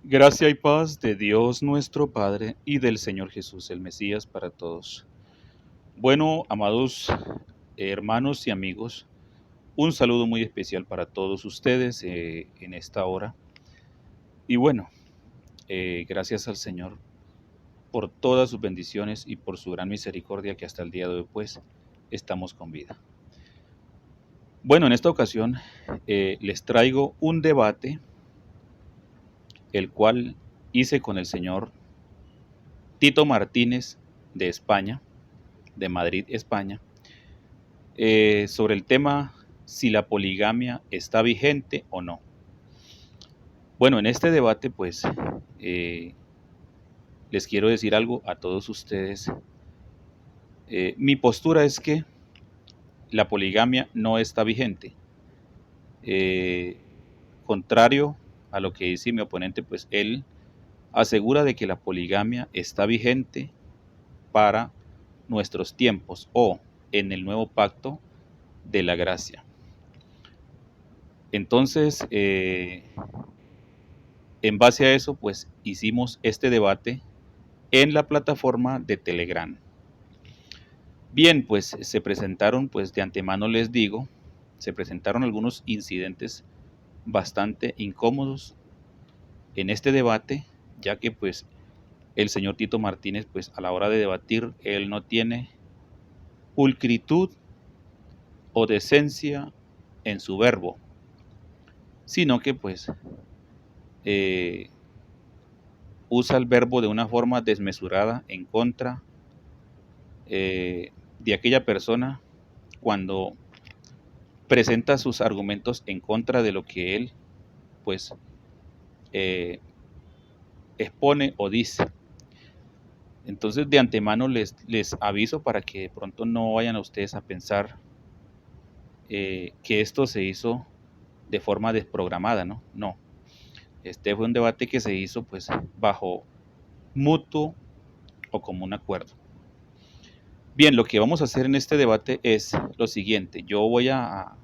Gracia y paz de Dios nuestro Padre y del Señor Jesús, el Mesías, para todos. Bueno, amados hermanos y amigos, un saludo muy especial para todos ustedes en esta hora. Y bueno, gracias al Señor por todas sus bendiciones y por su gran misericordia que hasta el día de hoy pues estamos con vida. Bueno, en esta ocasión les traigo un debate el cual hice con el señor Tito Martínez de España, de Madrid, España, sobre el tema si la poligamia está vigente o no. Bueno, en este debate pues les quiero decir algo a todos ustedes. Mi postura es que la poligamia no está vigente. Contrario a lo que dice mi oponente, pues él asegura de que la poligamia está vigente para nuestros tiempos o en el nuevo pacto de la gracia. Entonces, en base a eso, pues hicimos este debate en la plataforma de Telegram. Bien, pues se presentaron, pues de antemano les digo, se presentaron algunos incidentes bastante incómodos en este debate, ya que pues el señor Tito Martínez, pues a la hora de debatir, él no tiene pulcritud o decencia en su verbo, sino que pues usa el verbo de una forma desmesurada en contra de aquella persona cuando presenta sus argumentos en contra de lo que él pues expone o dice. Entonces de antemano les aviso para que de pronto no vayan a ustedes a pensar que esto se hizo de forma desprogramada, ¿no? No. Este fue un debate que se hizo pues bajo mutuo o común acuerdo. Bien, lo que vamos a hacer en este debate es lo siguiente. Yo voy a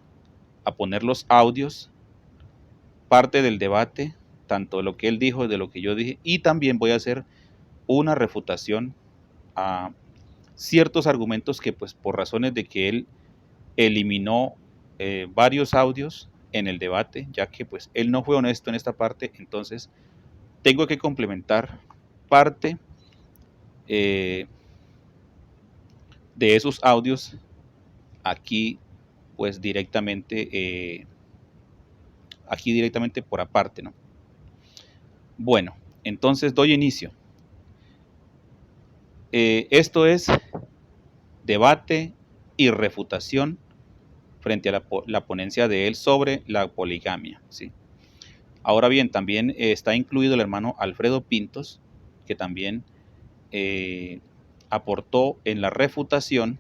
poner los audios, parte del debate, tanto de lo que él dijo, de lo que yo dije, y también voy a hacer una refutación a ciertos argumentos que pues por razones de que él eliminó varios audios en el debate, ya que pues él no fue honesto en esta parte, entonces tengo que complementar parte de esos audios aquí pues directamente por aparte, ¿no? Bueno, entonces doy inicio. Esto es debate y refutación frente a la ponencia de él sobre la poligamia, ¿sí? Ahora bien, también está incluido el hermano Alfredo Pintos, que también aportó en la refutación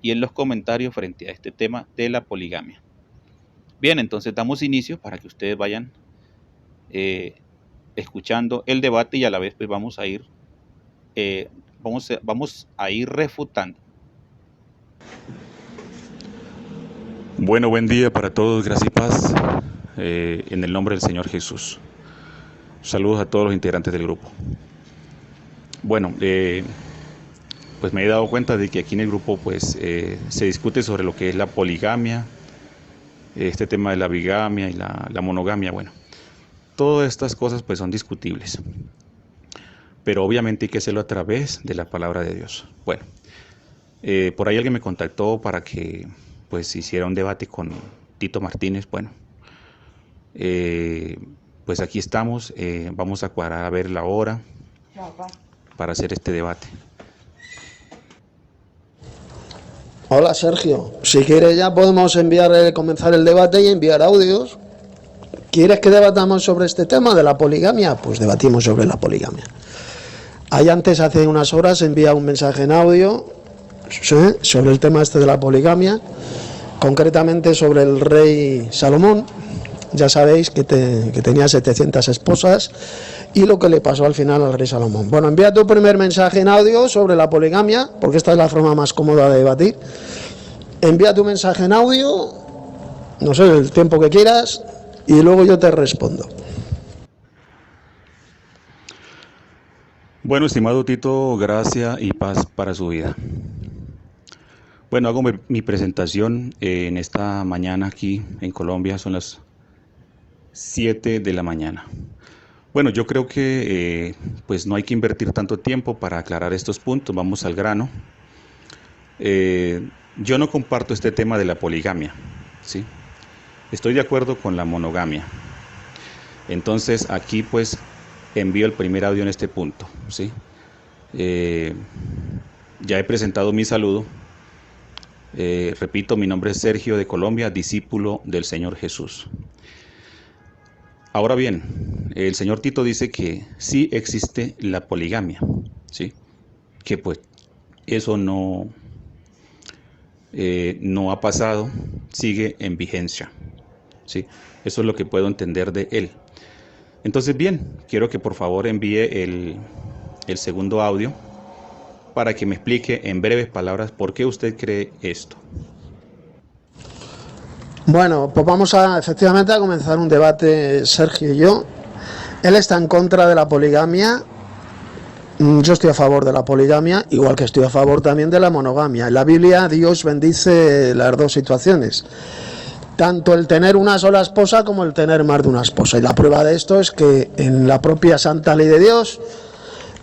y en los comentarios frente a este tema de la poligamia. Bien, entonces damos inicio para que ustedes vayan escuchando el debate y a la vez pues vamos a ir refutando. Bueno, buen día para todos, gracias y paz, en el nombre del Señor Jesús. Saludos a todos los integrantes del grupo. Bueno, pues me he dado cuenta de que aquí en el grupo pues se discute sobre lo que es la poligamia, este tema de la bigamia y la monogamia. Bueno, todas estas cosas pues son discutibles, pero obviamente hay que hacerlo a través de la palabra de Dios. Bueno, por ahí alguien me contactó para que pues hiciera un debate con Tito Martínez. Bueno, pues aquí estamos, vamos a cuadrar a ver la hora para hacer este debate. Hola Sergio, si quieres ya podemos comenzar el debate y enviar audios. ¿Quieres que debatamos sobre este tema de la poligamia? Pues debatimos sobre la poligamia. Ahí antes, hace unas horas, envía un mensaje en audio sobre el tema este de la poligamia, concretamente sobre el rey Salomón. Ya sabéis que tenía 700 esposas y lo que le pasó al final al rey Salomón. Bueno, envía tu primer mensaje en audio sobre la poligamia, porque esta es la forma más cómoda de debatir. Envía tu mensaje en audio, no sé, el tiempo que quieras, y luego yo te respondo. Bueno, estimado Tito, gracia y paz para su vida. Bueno, hago mi presentación en esta mañana aquí en Colombia, son las 7 de la mañana. Bueno, yo creo que pues no hay que invertir tanto tiempo para aclarar estos puntos, vamos al grano. Yo no comparto este tema de la poligamia, ¿sí? Estoy de acuerdo con la monogamia. Entonces aquí pues envío el primer audio en este punto, ¿sí? Ya he presentado mi saludo. Repito, mi nombre es Sergio de Colombia, discípulo del Señor Jesús. Ahora bien, el señor Tito dice que sí existe la poligamia, ¿sí? Que pues eso no ha pasado, sigue en vigencia, ¿sí? Eso es lo que puedo entender de él. Entonces, bien, quiero que por favor envíe el segundo audio para que me explique en breves palabras por qué usted cree esto. Bueno, pues vamos efectivamente a comenzar un debate, Sergio y yo. Él está en contra de la poligamia. Yo estoy a favor de la poligamia, igual que estoy a favor también de la monogamia. En la Biblia Dios bendice las dos situaciones, tanto el tener una sola esposa como el tener más de una esposa. Y la prueba de esto es que en la propia Santa Ley de Dios,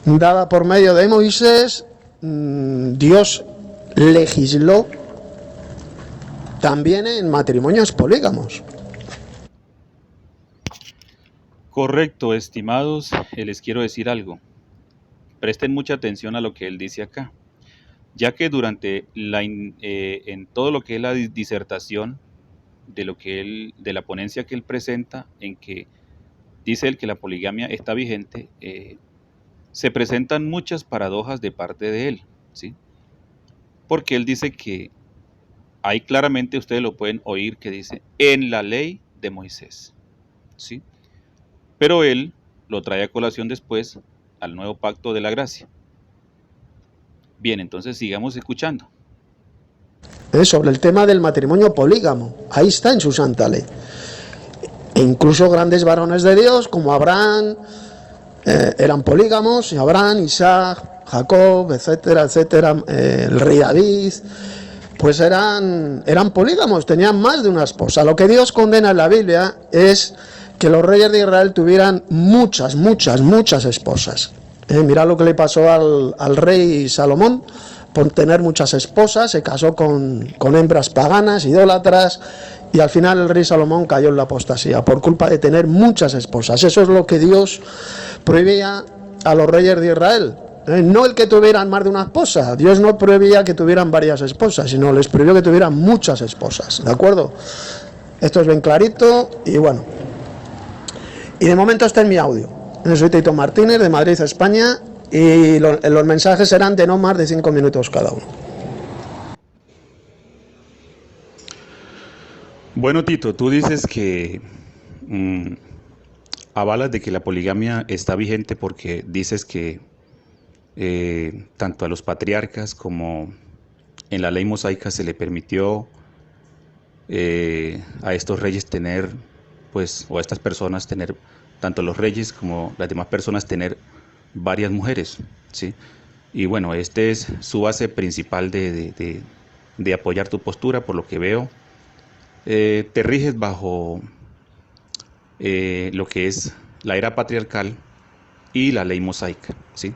dada por medio de Moisés, Dios legisló también en matrimonios polígamos. Correcto, estimados, les quiero decir algo. Presten mucha atención a lo que él dice acá, ya que durante en todo lo que es la disertación de la ponencia que él presenta, en que dice él que la poligamia está vigente, se presentan muchas paradojas de parte de él, ¿sí? Porque él dice que ahí claramente ustedes lo pueden oír que dice en la ley de Moisés, ¿sí? Pero él lo trae a colación después al nuevo pacto de la gracia. Bien, entonces sigamos escuchando. Sobre el tema del matrimonio polígamo, ahí está en su Santa Ley. E incluso grandes varones de Dios como Abraham eran polígamos, y Abraham, Isaac, Jacob, etcétera, etcétera, el rey David, pues eran polígamos, tenían más de una esposa. Lo que Dios condena en la Biblia es que los reyes de Israel tuvieran muchas esposas. Mirad lo que le pasó al rey Salomón. Por tener muchas esposas, se casó con hembras paganas, idólatras, y al final el rey Salomón cayó en la apostasía por culpa de tener muchas esposas. Eso es lo que Dios prohibía a los reyes de Israel. No el que tuvieran más de una esposa. Dios no prohibía que tuvieran varias esposas, sino les prohibió que tuvieran muchas esposas. ¿De acuerdo? Esto es bien clarito y bueno. Y de momento está en mi audio. Yo soy Tito Martínez de Madrid, España, y los mensajes serán de no más de 5 minutos cada uno. Bueno, Tito, tú dices que avalas de que la poligamia está vigente porque dices que tanto a los patriarcas como en la ley mosaica se le permitió a estos reyes tener, pues, o a estas personas tener, tanto los reyes como las demás personas tener varias mujeres, ¿sí? Y bueno, este es su base principal de apoyar tu postura, por lo que veo. Te riges bajo lo que es la era patriarcal y la ley mosaica, ¿sí?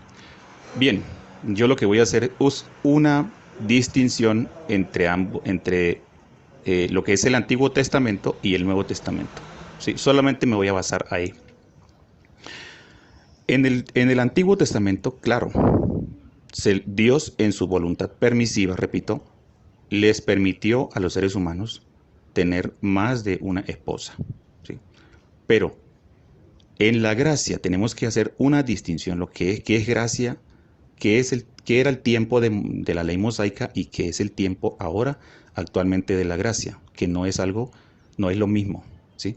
Bien, yo lo que voy a hacer es una distinción entre lo que es el Antiguo Testamento y el Nuevo Testamento, ¿sí? Solamente me voy a basar ahí. En el Antiguo Testamento, claro, Dios en su voluntad permisiva, repito, les permitió a los seres humanos tener más de una esposa, ¿sí? Pero en la gracia tenemos que hacer una distinción, lo que es gracia, qué era el tiempo de la ley mosaica y qué es el tiempo ahora actualmente de la gracia, que no es lo mismo, ¿sí?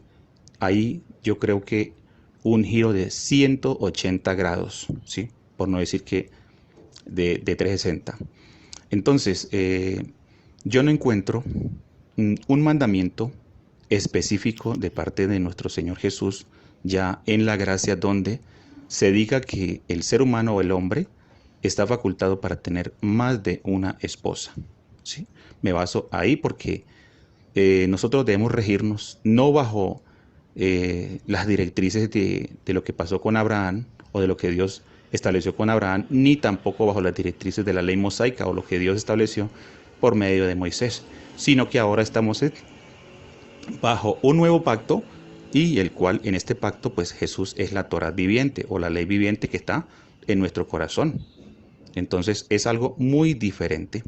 Ahí yo creo que un giro de 180 grados, ¿sí? Por no decir que de 360. Entonces, yo no encuentro un mandamiento específico de parte de nuestro Señor Jesús ya en la gracia donde se diga que el ser humano o el hombre está facultado para tener más de una esposa, ¿sí? Me baso ahí porque nosotros debemos regirnos no bajo las directrices de lo que pasó con Abraham o de lo que Dios estableció con Abraham, ni tampoco bajo las directrices de la ley mosaica o lo que Dios estableció por medio de Moisés, sino que ahora estamos bajo un nuevo pacto, y el cual en este pacto pues Jesús es la Torá viviente o la ley viviente que está en nuestro corazón. Entonces es algo muy diferente.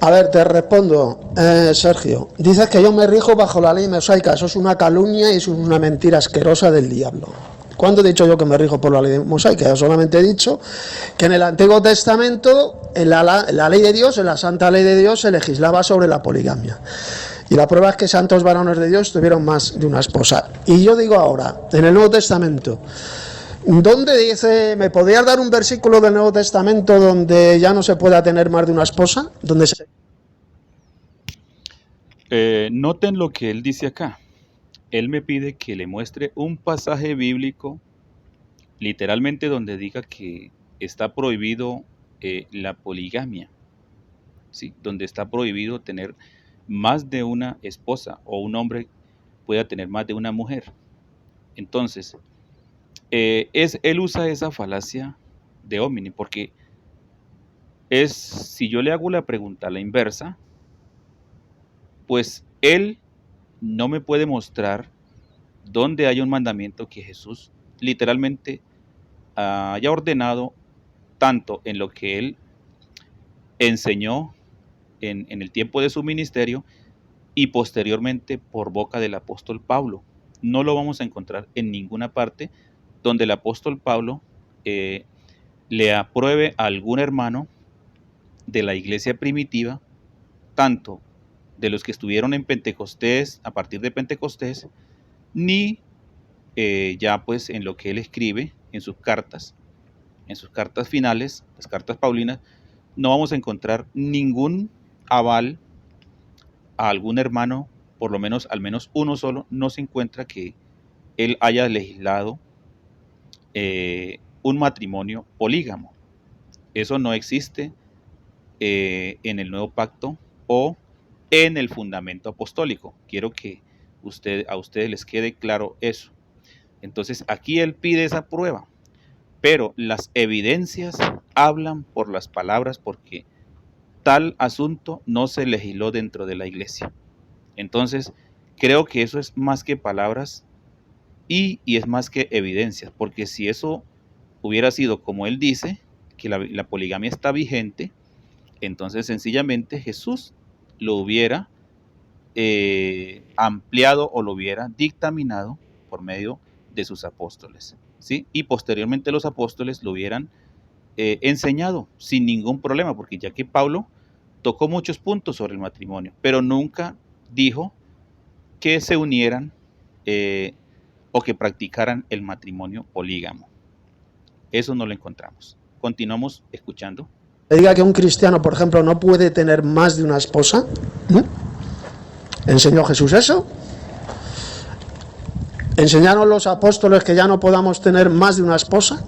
A ver, te respondo, Sergio. Dices que yo me rijo bajo la ley mosaica. Eso es una calumnia y es una mentira asquerosa del diablo. ¿Cuándo he dicho yo que me rijo por la ley mosaica? Yo solamente he dicho que en el Antiguo Testamento, en la ley de Dios, en la santa ley de Dios, se legislaba sobre la poligamia. Y la prueba es que santos varones de Dios tuvieron más de una esposa. Y yo digo ahora, en el Nuevo Testamento, ¿dónde dice, me podrías dar un versículo del Nuevo Testamento donde ya no se pueda tener más de una esposa? Donde se... Noten lo que él dice acá. Él me pide que le muestre un pasaje bíblico, literalmente donde diga que está prohibido la poligamia, ¿sí? Donde está prohibido tener más de una esposa o un hombre pueda tener más de una mujer. Entonces, él usa esa falacia de homini, porque si yo le hago la pregunta a la inversa, pues él no me puede mostrar dónde hay un mandamiento que Jesús literalmente haya ordenado, tanto en lo que él enseñó en el tiempo de su ministerio y posteriormente por boca del apóstol Pablo. No lo vamos a encontrar en ninguna parte donde el apóstol Pablo le apruebe a algún hermano de la iglesia primitiva, tanto de los que estuvieron en Pentecostés, a partir de Pentecostés, ni ya pues en lo que él escribe en sus cartas finales, las cartas paulinas, no vamos a encontrar ningún aval a algún hermano, por lo menos al menos uno solo, no se encuentra que él haya legislado un matrimonio polígamo. Eso no existe en el Nuevo Pacto o en el fundamento apostólico. Quiero que a ustedes les quede claro eso. Entonces aquí él pide esa prueba, pero las evidencias hablan por las palabras, porque tal asunto no se legisló dentro de la iglesia. Entonces creo que eso es más que palabras y es más que evidencias, porque si eso hubiera sido como él dice, que la poligamia está vigente, entonces sencillamente Jesús lo hubiera ampliado o lo hubiera dictaminado por medio de sus apóstoles, ¿sí? Y posteriormente los apóstoles lo hubieran enseñado sin ningún problema, porque ya que Pablo tocó muchos puntos sobre el matrimonio, pero nunca dijo que se unieran o que practicaran el matrimonio polígamo. Eso no lo encontramos. Continuamos escuchando. diga que un cristiano, por ejemplo, no puede tener más de una esposa. ¿Enseñó Jesús eso? ¿Enseñaron los apóstoles que ya no podamos tener más de una esposa?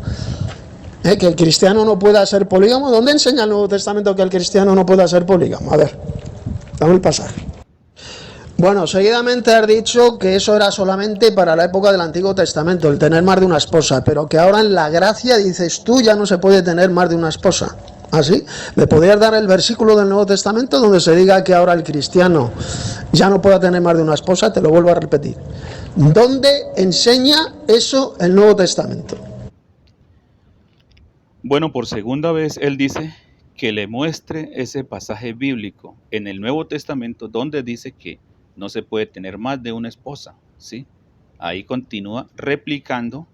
Que el cristiano no pueda ser polígamo. ¿Dónde enseña el Nuevo Testamento que el cristiano no pueda ser polígamo? A ver, dame el pasaje. Bueno, seguidamente has dicho que eso era solamente para la época del Antiguo Testamento, el tener más de una esposa, pero que ahora en la gracia, dices tú, ya no se puede tener más de una esposa. ¿Así? ¿Me podrías dar el versículo del Nuevo Testamento donde se diga que ahora el cristiano ya no pueda tener más de una esposa? Te lo vuelvo a repetir. ¿Dónde enseña eso el Nuevo Testamento? Bueno, por segunda vez él dice que le muestre ese pasaje bíblico en el Nuevo Testamento donde dice que no se puede tener más de una esposa, ¿sí? Ahí continúa replicándome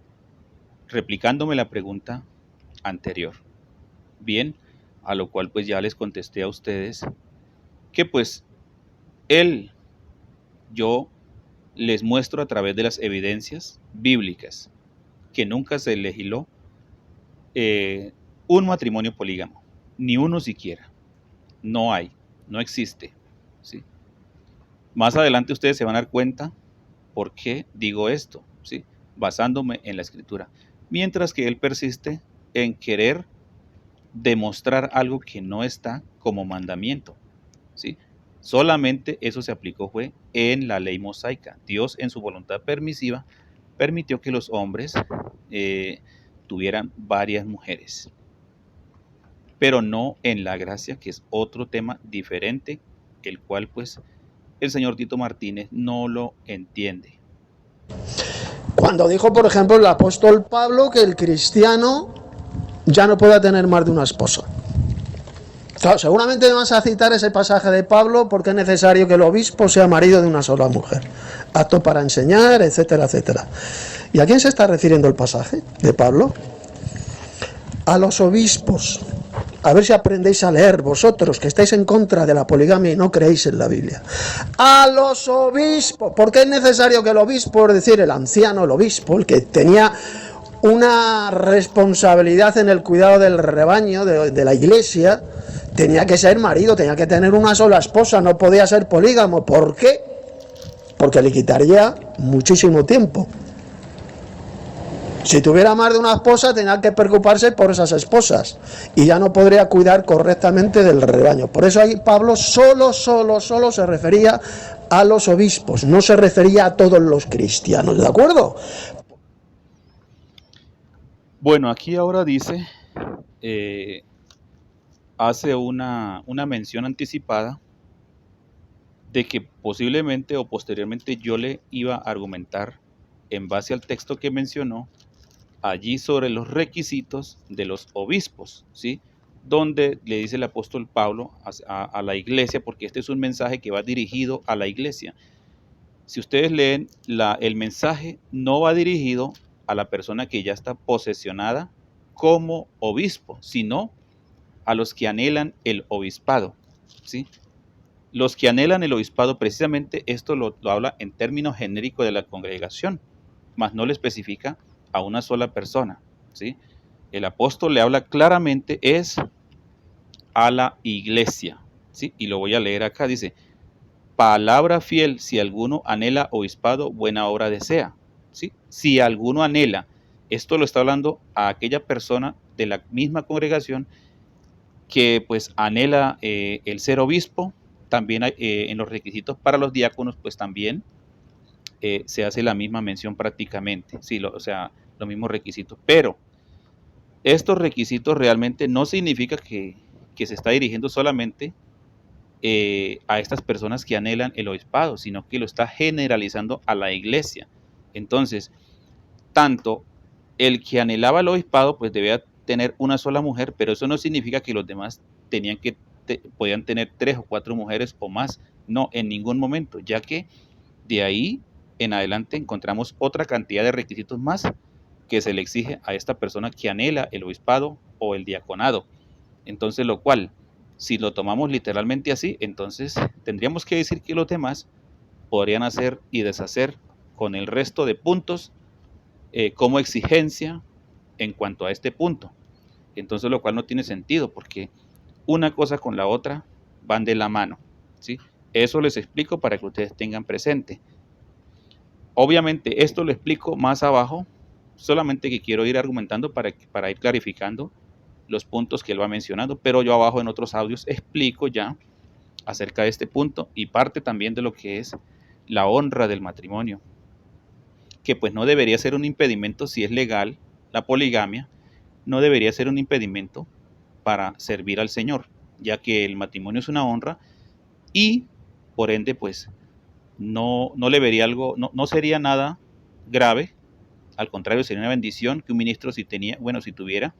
la pregunta anterior. Bien, a lo cual pues ya les contesté a ustedes que pues yo les muestro a través de las evidencias bíblicas que nunca se legisló un matrimonio polígamo, ni uno siquiera. No hay, no existe, ¿sí? Más adelante ustedes se van a dar cuenta por qué digo esto, ¿sí? basándome en la Escritura. Mientras que él persiste en querer demostrar algo que no está como mandamiento, ¿sí? Solamente eso se aplicó fue en la ley mosaica. Dios en su voluntad permisiva permitió que los hombres tuvieran varias mujeres, pero no en la gracia, que es otro tema diferente, el cual pues el señor Tito Martínez no lo entiende. Cuando dijo, por ejemplo, el apóstol Pablo que el cristiano ya no puede tener más de una esposa. Claro, seguramente me vas a citar ese pasaje de Pablo porque es necesario que el obispo sea marido de una sola mujer, apto para enseñar, etcétera, etcétera. ¿Y a quién se está refiriendo el pasaje de Pablo? A los obispos. A ver si aprendéis a leer vosotros, que estáis en contra de la poligamia y no creéis en la Biblia. A los obispos. ¿Por qué es necesario que el obispo, es decir, el anciano, el obispo, el que tenía una responsabilidad en el cuidado del rebaño, de la iglesia, tenía que ser marido, tenía que tener una sola esposa, no podía ser polígamo? ¿Por qué? Porque le quitaría muchísimo tiempo. Si tuviera más de una esposa, tenía que preocuparse por esas esposas y ya no podría cuidar correctamente del rebaño. Por eso ahí Pablo solo se refería a los obispos, no se refería a todos los cristianos, ¿de acuerdo? Bueno, aquí ahora dice, hace una mención anticipada de que posiblemente o posteriormente yo le iba a argumentar en base al texto que mencionó allí sobre los requisitos de los obispos, ¿sí? Donde le dice el apóstol Pablo a la iglesia, porque este es un mensaje que va dirigido a la iglesia. Si ustedes leen, el mensaje no va dirigido a la persona que ya está posesionada como obispo, sino a los que anhelan el obispado, ¿sí? Los que anhelan el obispado, precisamente esto lo habla en términos genéricos de la congregación, mas no le especifica a una sola persona, ¿sí? El apóstol le habla claramente es a la iglesia, ¿sí? Y lo voy a leer acá, dice: palabra fiel, si alguno anhela obispado, buena obra desea, ¿sí? Si alguno anhela, esto lo está hablando a aquella persona de la misma congregación que pues anhela el ser obispo. También en los requisitos para los diáconos pues también se hace la misma mención prácticamente, sí, o sea, los mismos requisitos, pero estos requisitos realmente no significa que se está dirigiendo solamente a estas personas que anhelan el obispado, sino que lo está generalizando a la iglesia. Entonces, tanto el que anhelaba el obispado pues debía tener una sola mujer, pero eso no significa que los demás podían tener 3 o 4 mujeres o más, no, en ningún momento, ya que de ahí en adelante encontramos otra cantidad de requisitos más que se le exige a esta persona que anhela el obispado o el diaconado. Entonces, lo cual, si lo tomamos literalmente así, entonces tendríamos que decir que los demás podrían hacer y deshacer con el resto de puntos como exigencia en cuanto a este punto. Entonces, lo cual no tiene sentido, porque una cosa con la otra van de la mano, ¿sí? Eso les explico para que ustedes tengan presente. Obviamente esto lo explico más abajo, solamente que quiero ir argumentando para ir clarificando los puntos que él va mencionando, pero yo abajo en otros audios explico ya acerca de este punto y parte también de lo que es la honra del matrimonio, que pues no debería ser un impedimento si es legal la poligamia, no debería ser un impedimento para servir al Señor, ya que el matrimonio es una honra y por ende pues no le vería algo, no sería nada grave, al contrario sería una bendición que un ministro si tuviera,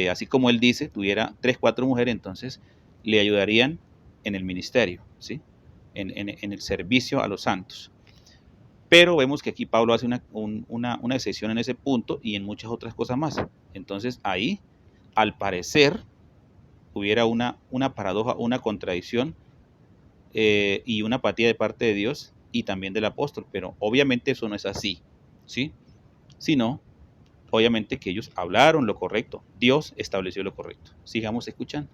así como él dice, tuviera 3, 4 mujeres, entonces le ayudarían en el ministerio, ¿sí? en el servicio a los santos. Pero vemos que aquí Pablo hace una excepción en ese punto y en muchas otras cosas más. Entonces ahí, al parecer, hubiera una paradoja, una contradicción y una apatía de parte de Dios y también del apóstol. Pero obviamente eso no es así, ¿sí? Sino, obviamente que ellos hablaron lo correcto. Dios estableció lo correcto. Sigamos escuchando.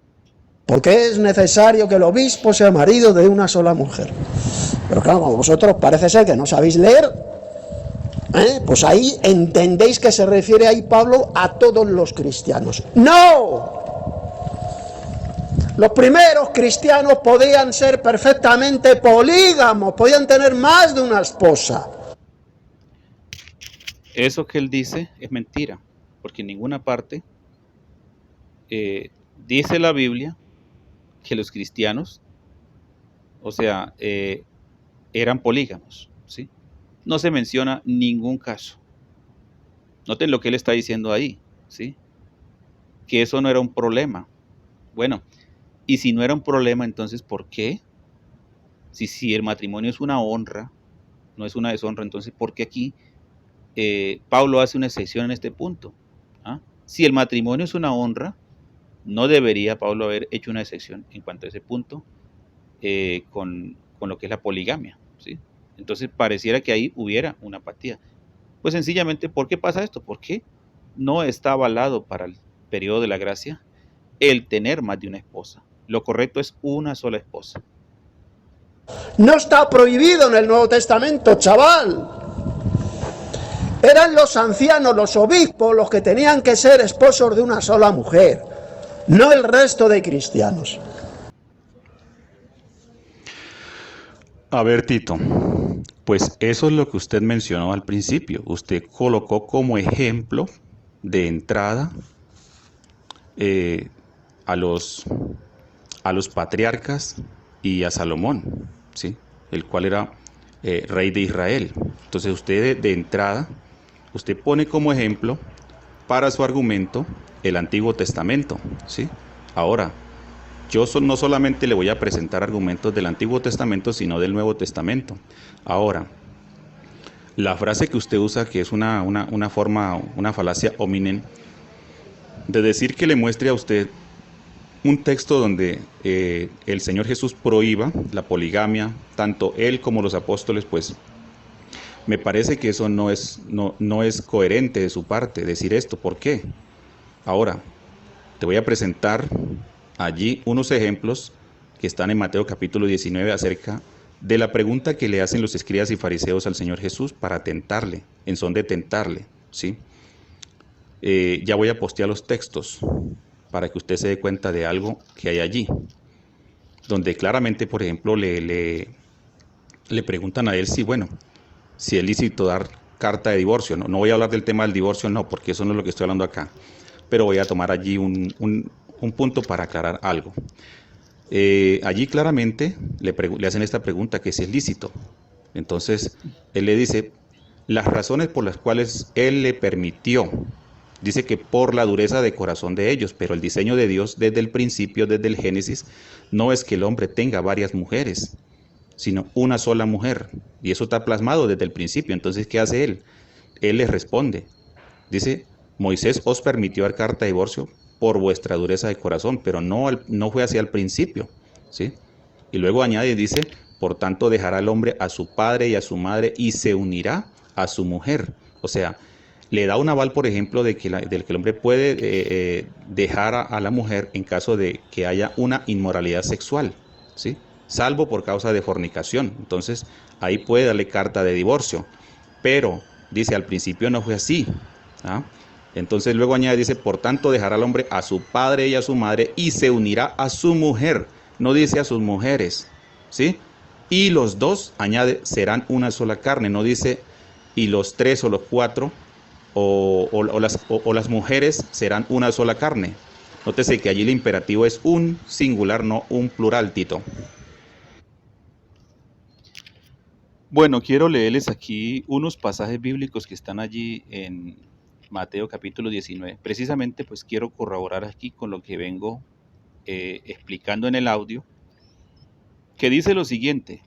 Porque es necesario que el obispo sea marido de una sola mujer. Pero claro, como vosotros parece ser que no sabéis leer, Pues ahí entendéis que se refiere ahí Pablo a todos los cristianos. ¡No! Los primeros cristianos podían ser perfectamente polígamos, podían tener más de una esposa. Eso que él dice es mentira, porque en ninguna parte dice la Biblia que los cristianos, o sea, eran polígamos, ¿sí? No se menciona ningún caso. Noten lo que él está diciendo ahí, ¿sí? Que eso no era un problema. Bueno, y si no era un problema, entonces ¿por qué? Si el matrimonio es una honra, no es una deshonra, entonces ¿por qué aquí Pablo hace una excepción en este punto? ¿Ah? Si el matrimonio es una honra, no debería Pablo haber hecho una excepción en cuanto a ese punto con lo que es la poligamia, ¿sí? Entonces pareciera que ahí hubiera una apatía. Pues sencillamente, ¿por qué pasa esto? Porque no está avalado para el periodo de la gracia el tener más de una esposa. Lo correcto es una sola esposa. No está prohibido en el Nuevo Testamento, chaval. Eran los ancianos, los obispos, los que tenían que ser esposos de una sola mujer, no el resto de cristianos. A ver, Tito, pues eso es lo que usted mencionó al principio. Usted colocó como ejemplo de entrada a los patriarcas y a Salomón, ¿sí? El cual era rey de Israel. Entonces usted de entrada, usted pone como ejemplo para su argumento el Antiguo Testamento, ¿sí? Ahora, yo no solamente le voy a presentar argumentos del Antiguo Testamento, sino del Nuevo Testamento. Ahora, la frase que usted usa, que es una falacia hominem, de decir que le muestre a usted un texto donde el Señor Jesús prohíba la poligamia, tanto él como los apóstoles, pues me parece que eso no es coherente de su parte decir esto. ¿Por qué? Ahora, te voy a presentar allí unos ejemplos que están en Mateo capítulo 19 acerca de la pregunta que le hacen los escribas y fariseos al Señor Jesús para tentarle, en son de tentarle, ¿sí? Ya voy a postear los textos para que usted se dé cuenta de algo que hay allí, donde claramente, por ejemplo, le preguntan a él si es lícito dar carta de divorcio. No voy a hablar del tema del divorcio, no, porque eso no es lo que estoy hablando acá, pero voy a tomar allí un punto para aclarar algo. Allí claramente le hacen esta pregunta, que si es lícito. Entonces, él le dice las razones por las cuales él le permitió. Dice que por la dureza de corazón de ellos, pero el diseño de Dios desde el principio, desde el Génesis, no es que el hombre tenga varias mujeres, sino una sola mujer. Y eso está plasmado desde el principio. Entonces, ¿qué hace él? Él les responde. Dice, Moisés os permitió dar carta de divorcio por vuestra dureza de corazón, pero no fue así al principio, ¿sí? Y luego añade y dice, por tanto dejará el hombre a su padre y a su madre y se unirá a su mujer. O sea, le da un aval, por ejemplo, de que el hombre puede dejar a la mujer en caso de que haya una inmoralidad sexual, ¿sí? Salvo por causa de fornicación. Entonces, ahí puede darle carta de divorcio. Pero, dice, al principio no fue así, ¿ah? Entonces luego añade, dice, por tanto dejará al hombre a su padre y a su madre y se unirá a su mujer. No dice a sus mujeres, ¿sí? Y los dos, añade, serán una sola carne. No dice, y los tres o los cuatro o las mujeres serán una sola carne. Nótese que allí el imperativo es un singular, no un plural, Tito. Bueno, quiero leerles aquí unos pasajes bíblicos que están allí en Mateo capítulo 19. Precisamente pues quiero corroborar aquí con lo que vengo explicando en el audio, que dice lo siguiente.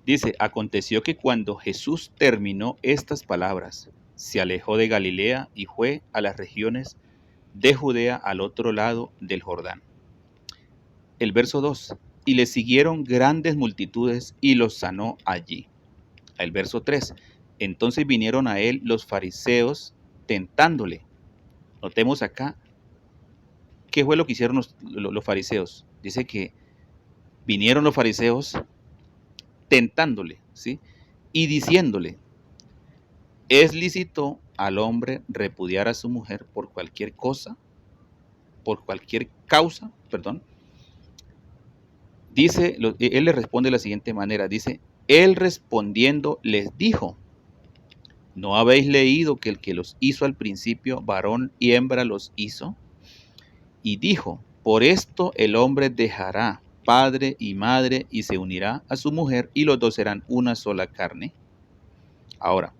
Dice, aconteció que cuando Jesús terminó estas palabras, se alejó de Galilea y fue a las regiones de Judea al otro lado del Jordán. El verso 2, y le siguieron grandes multitudes y los sanó allí. El verso 3, entonces vinieron a él los fariseos tentándole. Notemos acá, ¿qué fue lo que hicieron los fariseos? Dice que vinieron los fariseos tentándole, ¿sí? Y diciéndole, ¿Es lícito al hombre repudiar a su mujer por cualquier cosa, por cualquier causa? Perdón. Dice, él le responde de la siguiente manera, dice, él respondiendo les dijo, ¿no habéis leído que el que los hizo al principio, varón y hembra los hizo? Y dijo, por esto el hombre dejará padre y madre y se unirá a su mujer y los dos serán una sola carne. Ahora,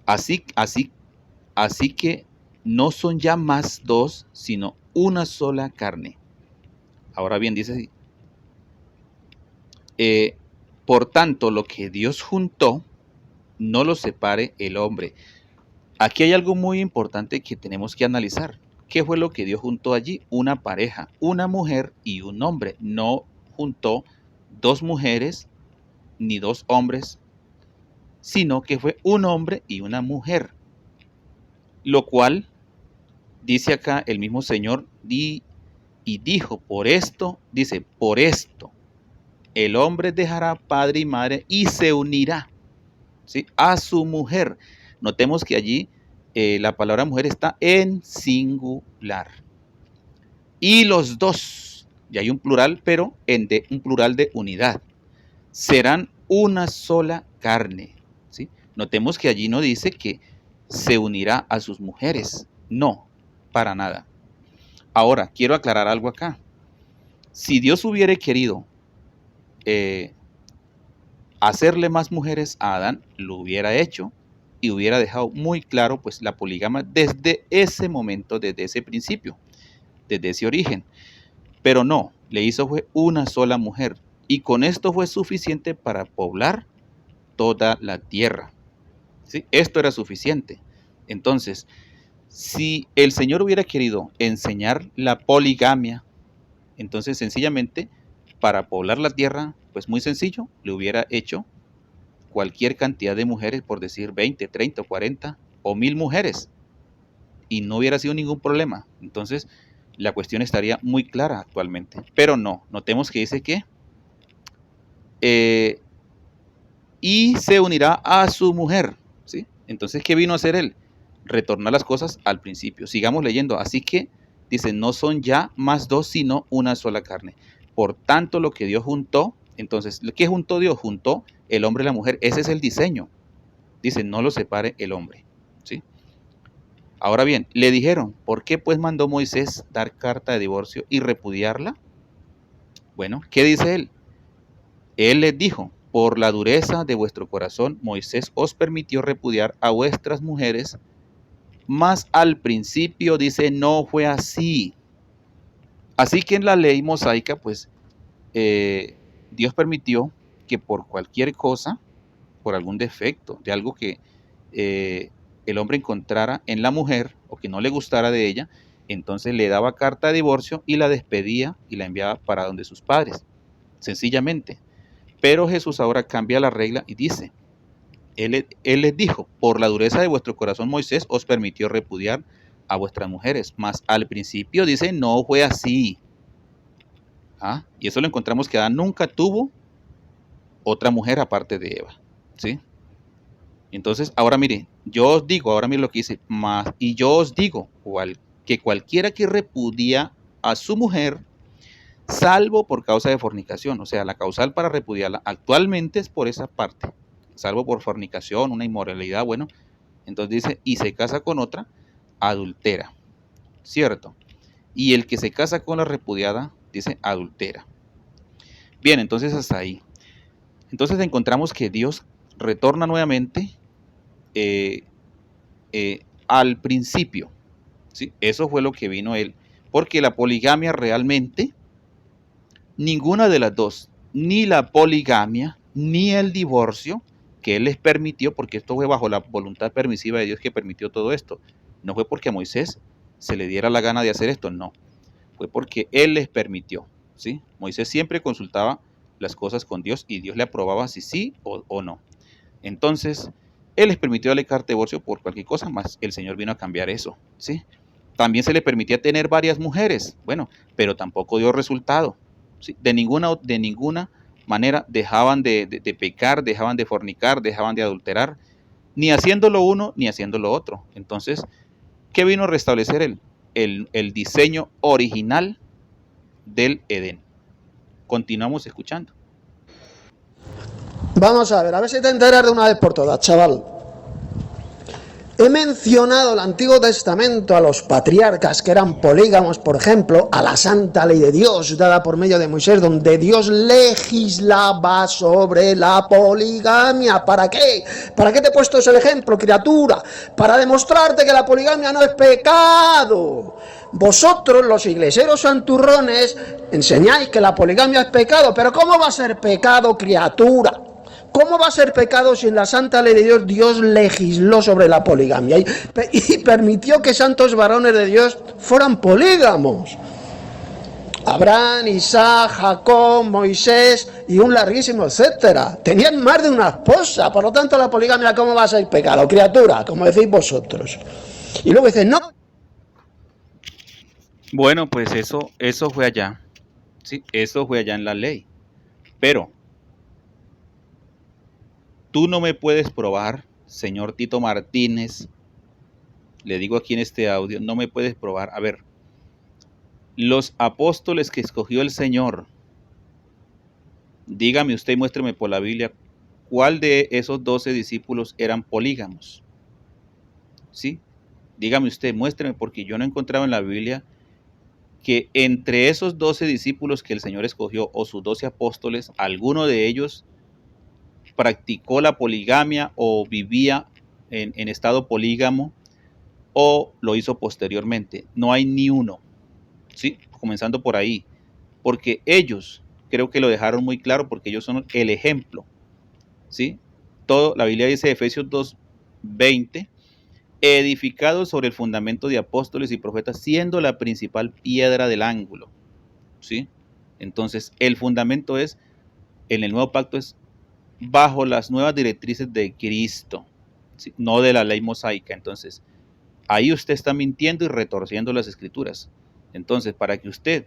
así que no son ya más dos, sino una sola carne. Ahora bien, dice así, por tanto, lo que Dios juntó, no lo separe el hombre. Aquí hay algo muy importante que tenemos que analizar. ¿Qué fue lo que Dios juntó allí? Una pareja, una mujer y un hombre. No juntó dos mujeres ni dos hombres, sino que fue un hombre y una mujer. Lo cual, dice acá el mismo Señor, y dijo, por esto, el hombre dejará padre y madre y se unirá, ¿sí?, a su mujer. Notemos que allí la palabra mujer está en singular. Y los dos, y hay un plural, pero un plural de unidad, serán una sola carne, ¿sí? Notemos que allí no dice que se unirá a sus mujeres. No, para nada. Ahora, quiero aclarar algo acá. Si Dios hubiera querido hacerle más mujeres a Adán, lo hubiera hecho y hubiera dejado muy claro pues la poligamia desde ese momento, desde ese principio, desde ese origen. Pero no, le hizo fue una sola mujer y con esto fue suficiente para poblar toda la tierra, ¿sí? Esto era suficiente. Entonces, si el Señor hubiera querido enseñar la poligamia, entonces sencillamente para poblar la tierra, pues muy sencillo, le hubiera hecho cualquier cantidad de mujeres, por decir 20, 30, 40 o 1000 mujeres, y no hubiera sido ningún problema. Entonces, la cuestión estaría muy clara actualmente. Pero no, notemos que dice que y se unirá a su mujer, ¿sí? Entonces, ¿qué vino a hacer él? Retornar las cosas al principio. Sigamos leyendo. Así que, dice, no son ya más dos, sino una sola carne. Por tanto, lo que Dios juntó, entonces, ¿qué juntó Dios? Juntó el hombre y la mujer. Ese es el diseño. Dice, no lo separe el hombre, ¿sí? Ahora bien, le dijeron, ¿por qué pues mandó Moisés dar carta de divorcio y repudiarla? Bueno, ¿qué dice él? Él les dijo, por la dureza de vuestro corazón, Moisés os permitió repudiar a vuestras mujeres, mas al principio dice, no fue así. Así que en la ley mosaica, pues, Dios permitió que por cualquier cosa, por algún defecto, de algo que el hombre encontrara en la mujer o que no le gustara de ella, entonces le daba carta de divorcio y la despedía y la enviaba para donde sus padres, sencillamente. Pero Jesús ahora cambia la regla y dice, él les dijo, por la dureza de vuestro corazón Moisés os permitió repudiar a vuestras mujeres, mas al principio dice, no fue así. ¿Ah? Y eso lo encontramos que Adán nunca tuvo otra mujer aparte de Eva, ¿sí? Entonces, ahora mire, yo os digo, ahora mire lo que dice, y yo os digo, que cualquiera que repudia a su mujer, salvo por causa de fornicación, o sea, la causal para repudiarla actualmente es por esa parte, salvo por fornicación, una inmoralidad, bueno, entonces dice, y se casa con otra, adultera, ¿cierto? Y el que se casa con la repudiada, dice, adultera. Bien, entonces hasta ahí. Entonces encontramos que Dios retorna nuevamente al principio, ¿sí? Eso fue lo que vino él, porque la poligamia realmente, ninguna de las dos, ni la poligamia, ni el divorcio, que él les permitió, porque esto fue bajo la voluntad permisiva de Dios que permitió todo esto, no fue porque a Moisés se le diera la gana de hacer esto, no, fue porque él les permitió, ¿sí? Moisés siempre consultaba las cosas con Dios y Dios le aprobaba si sí o no. Entonces, él les permitió darle carta de divorcio por cualquier cosa, más el Señor vino a cambiar eso, ¿sí? También se le permitía tener varias mujeres, bueno, pero tampoco dio resultado, ¿sí? De ninguna manera dejaban de pecar, dejaban de fornicar, dejaban de adulterar, ni haciendo lo uno ni haciendo lo otro. Entonces, ¿qué vino a restablecer él? El diseño original del Edén. Continuamos escuchando. Vamos a ver si te enteras de una vez por todas, chaval. He mencionado el Antiguo Testamento a los patriarcas que eran polígamos, por ejemplo, a la santa ley de Dios dada por medio de Moisés, donde Dios legislaba sobre la poligamia. ¿Para qué? ¿Para qué te he puesto ese ejemplo, criatura? Para demostrarte que la poligamia no es pecado. Vosotros, los iglesianos santurrones, enseñáis que la poligamia es pecado, pero ¿cómo va a ser pecado, criatura? ¿Cómo va a ser pecado si en la santa ley de Dios Dios legisló sobre la poligamia y permitió que santos varones de Dios fueran polígamos? Abraham, Isaac, Jacob, Moisés y un larguísimo etcétera. Tenían más de una esposa, por lo tanto la poligamia, ¿cómo va a ser pecado, criatura? Como decís vosotros. Y luego dicen, no. Bueno, pues eso fue allá. Sí, eso fue allá en la ley. Pero tú no me puedes probar, señor Tito Martínez, le digo aquí en este audio, no me puedes probar. A ver, los apóstoles que escogió el Señor, dígame usted y muéstreme por la Biblia, ¿cuál de esos 12 discípulos eran polígamos? ¿Sí? Dígame usted, muéstreme, porque yo no he encontrado en la Biblia que entre esos 12 discípulos que el Señor escogió, o sus 12 apóstoles, alguno de ellos practicó la poligamia o vivía en estado polígamo o lo hizo posteriormente. No hay ni uno, ¿sí? Comenzando por ahí, porque ellos creo que lo dejaron muy claro, porque ellos son el ejemplo, ¿sí? Todo, la Biblia dice, Efesios 2:20, edificado sobre el fundamento de apóstoles y profetas, siendo la principal piedra del ángulo, ¿sí? Entonces, el fundamento es, en el nuevo pacto, es bajo las nuevas directrices de Cristo, ¿sí? No de la ley mosaica. Entonces, ahí usted está mintiendo y retorciendo las escrituras. Entonces, para que usted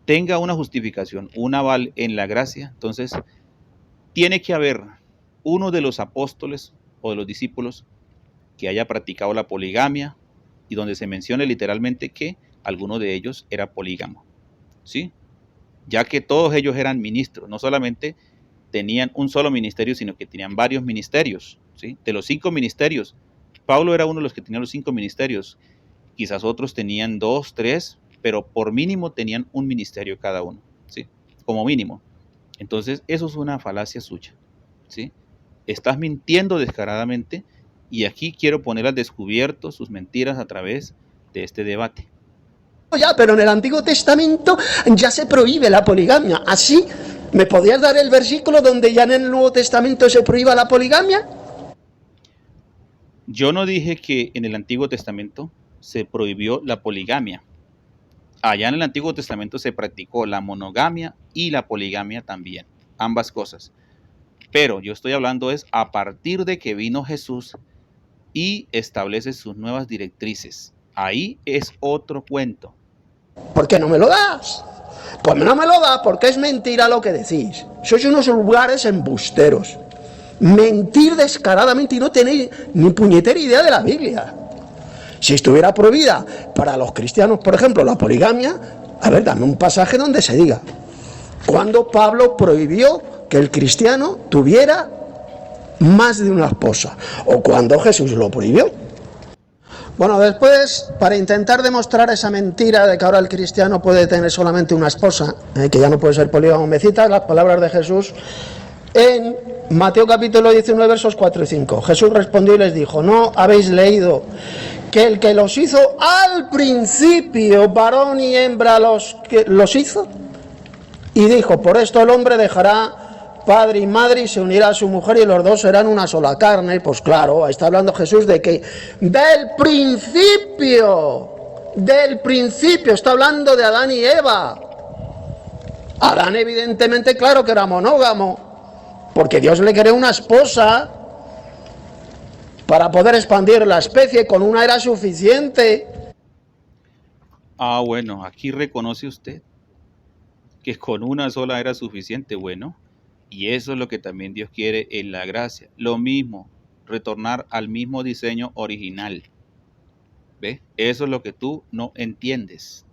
tenga una justificación, un aval en la gracia, entonces tiene que haber uno de los apóstoles o de los discípulos que haya practicado la poligamia y donde se mencione literalmente que alguno de ellos era polígamo, ¿sí? Ya que todos ellos eran ministros, no solamente tenían un solo ministerio, sino que tenían varios ministerios, ¿sí? De los 5 ministerios, Pablo era uno de los que tenía los 5 ministerios, quizás otros tenían 2, 3, pero por mínimo tenían un ministerio cada uno, ¿sí? Como mínimo. Entonces, eso es una falacia suya, ¿sí? Estás mintiendo descaradamente y aquí quiero poner al descubierto sus mentiras a través de este debate. Ya, pero en el Antiguo Testamento ya se prohíbe la poligamia. ¿Así? ¿Me podrías dar el versículo donde ya en el Nuevo Testamento se prohíba la poligamia? Yo no dije que en el Antiguo Testamento se prohibió la poligamia. Allá en el Antiguo Testamento se practicó la monogamia y la poligamia también, ambas cosas. Pero yo estoy hablando es a partir de que vino Jesús y establece sus nuevas directrices. Ahí es otro cuento. ¿Por qué no me lo das? Pues no me lo das porque es mentira lo que decís. Sois unos vulgares embusteros. Mentir descaradamente y no tenéis ni puñetera idea de la Biblia. Si estuviera prohibida para los cristianos, por ejemplo, la poligamia, a ver, dame un pasaje donde se diga cuando Pablo prohibió que el cristiano tuviera más de una esposa, o cuando Jesús lo prohibió. Bueno, después, para intentar demostrar esa mentira de que ahora el cristiano puede tener solamente una esposa, que ya no puede ser polígamo, me citas las palabras de Jesús en Mateo capítulo 19, versos 4 y 5. Jesús respondió y les dijo, ¿no habéis leído que el que los hizo al principio, varón y hembra, los hizo? Y dijo, por esto el hombre dejará padre y madre y se unirá a su mujer y los dos serán una sola carne. Pues claro, está hablando Jesús de que del principio, está hablando de Adán y Eva. Adán evidentemente, claro que era monógamo, porque Dios le creó una esposa para poder expandir la especie, con una era suficiente. Ah, bueno, aquí reconoce usted que con una sola era suficiente. Bueno, y eso es lo que también Dios quiere en la gracia. Lo mismo, retornar al mismo diseño original. ¿Ve? Eso es lo que tú no entiendes.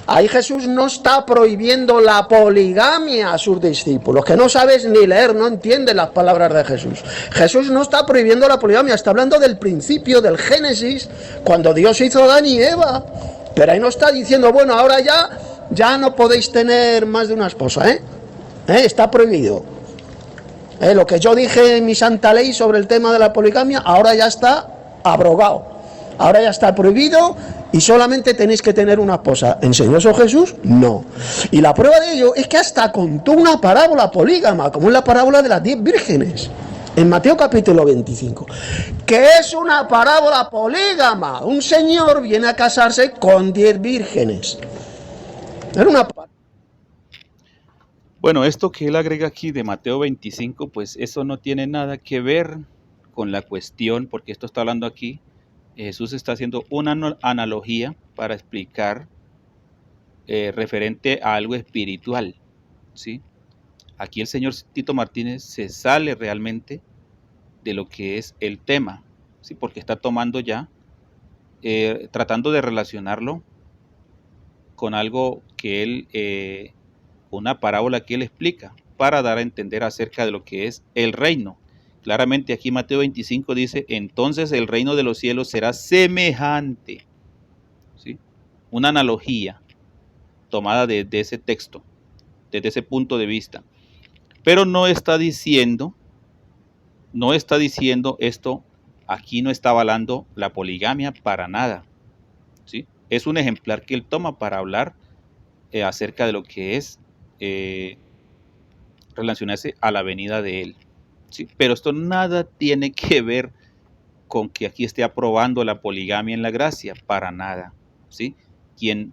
Ahí Jesús no está prohibiendo la poligamia a sus discípulos, que no sabes ni leer, no entiendes las palabras de Jesús. Jesús no está prohibiendo la poligamia, está hablando del principio, del Génesis, cuando Dios hizo a Adán y Eva. Pero ahí no está diciendo, bueno, ahora ya no podéis tener más de una esposa, está prohibido. Lo que yo dije en mi santa ley sobre el tema de la poligamia, ahora ya está abrogado. Ahora ya está prohibido y solamente tenéis que tener una esposa. ¿Enseñó eso Jesús? No. Y la prueba de ello es que hasta contó una parábola polígama, como es la parábola de las 10 vírgenes, en Mateo capítulo 25, que es una parábola polígama. Un señor viene a casarse con 10 vírgenes. Era una... Bueno, esto que él agrega aquí de Mateo 25, pues eso no tiene nada que ver con la cuestión, porque esto está hablando aquí. Jesús está haciendo una analogía para explicar referente a algo espiritual, ¿sí? Aquí el señor Tito Martínez se sale realmente de lo que es el tema, ¿sí? Porque está tomando ya, tratando de relacionarlo con algo que él, una parábola que él explica, para dar a entender acerca de lo que es el reino. Claramente aquí Mateo 25 dice, entonces el reino de los cielos será semejante, ¿sí? Una analogía tomada desde ese texto, desde ese punto de vista. Pero no está diciendo esto, aquí no está avalando la poligamia para nada, ¿sí? Es un ejemplar que él toma para hablar acerca de lo que es relacionarse a la venida de él. Sí, pero esto nada tiene que ver con que aquí esté aprobando la poligamia en la gracia, para nada, ¿sí? Quien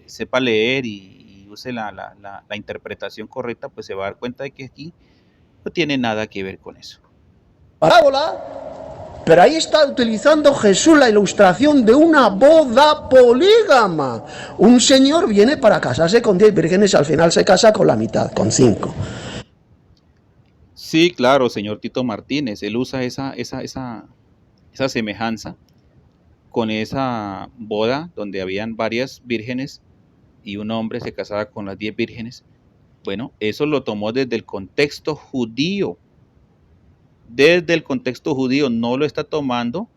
sepa leer y use la interpretación correcta, pues se va a dar cuenta de que aquí no tiene nada que ver con eso. Parábola, pero ahí está utilizando Jesús la ilustración de una boda polígama. Un señor viene para casarse con 10 vírgenes y al final se casa con la mitad, con 5. Sí, claro, señor Tito Martínez, él usa esa semejanza con esa boda donde habían varias vírgenes y un hombre se casaba con las 10 vírgenes. Bueno, eso lo tomó desde el contexto judío. Desde el contexto judío, no lo está tomando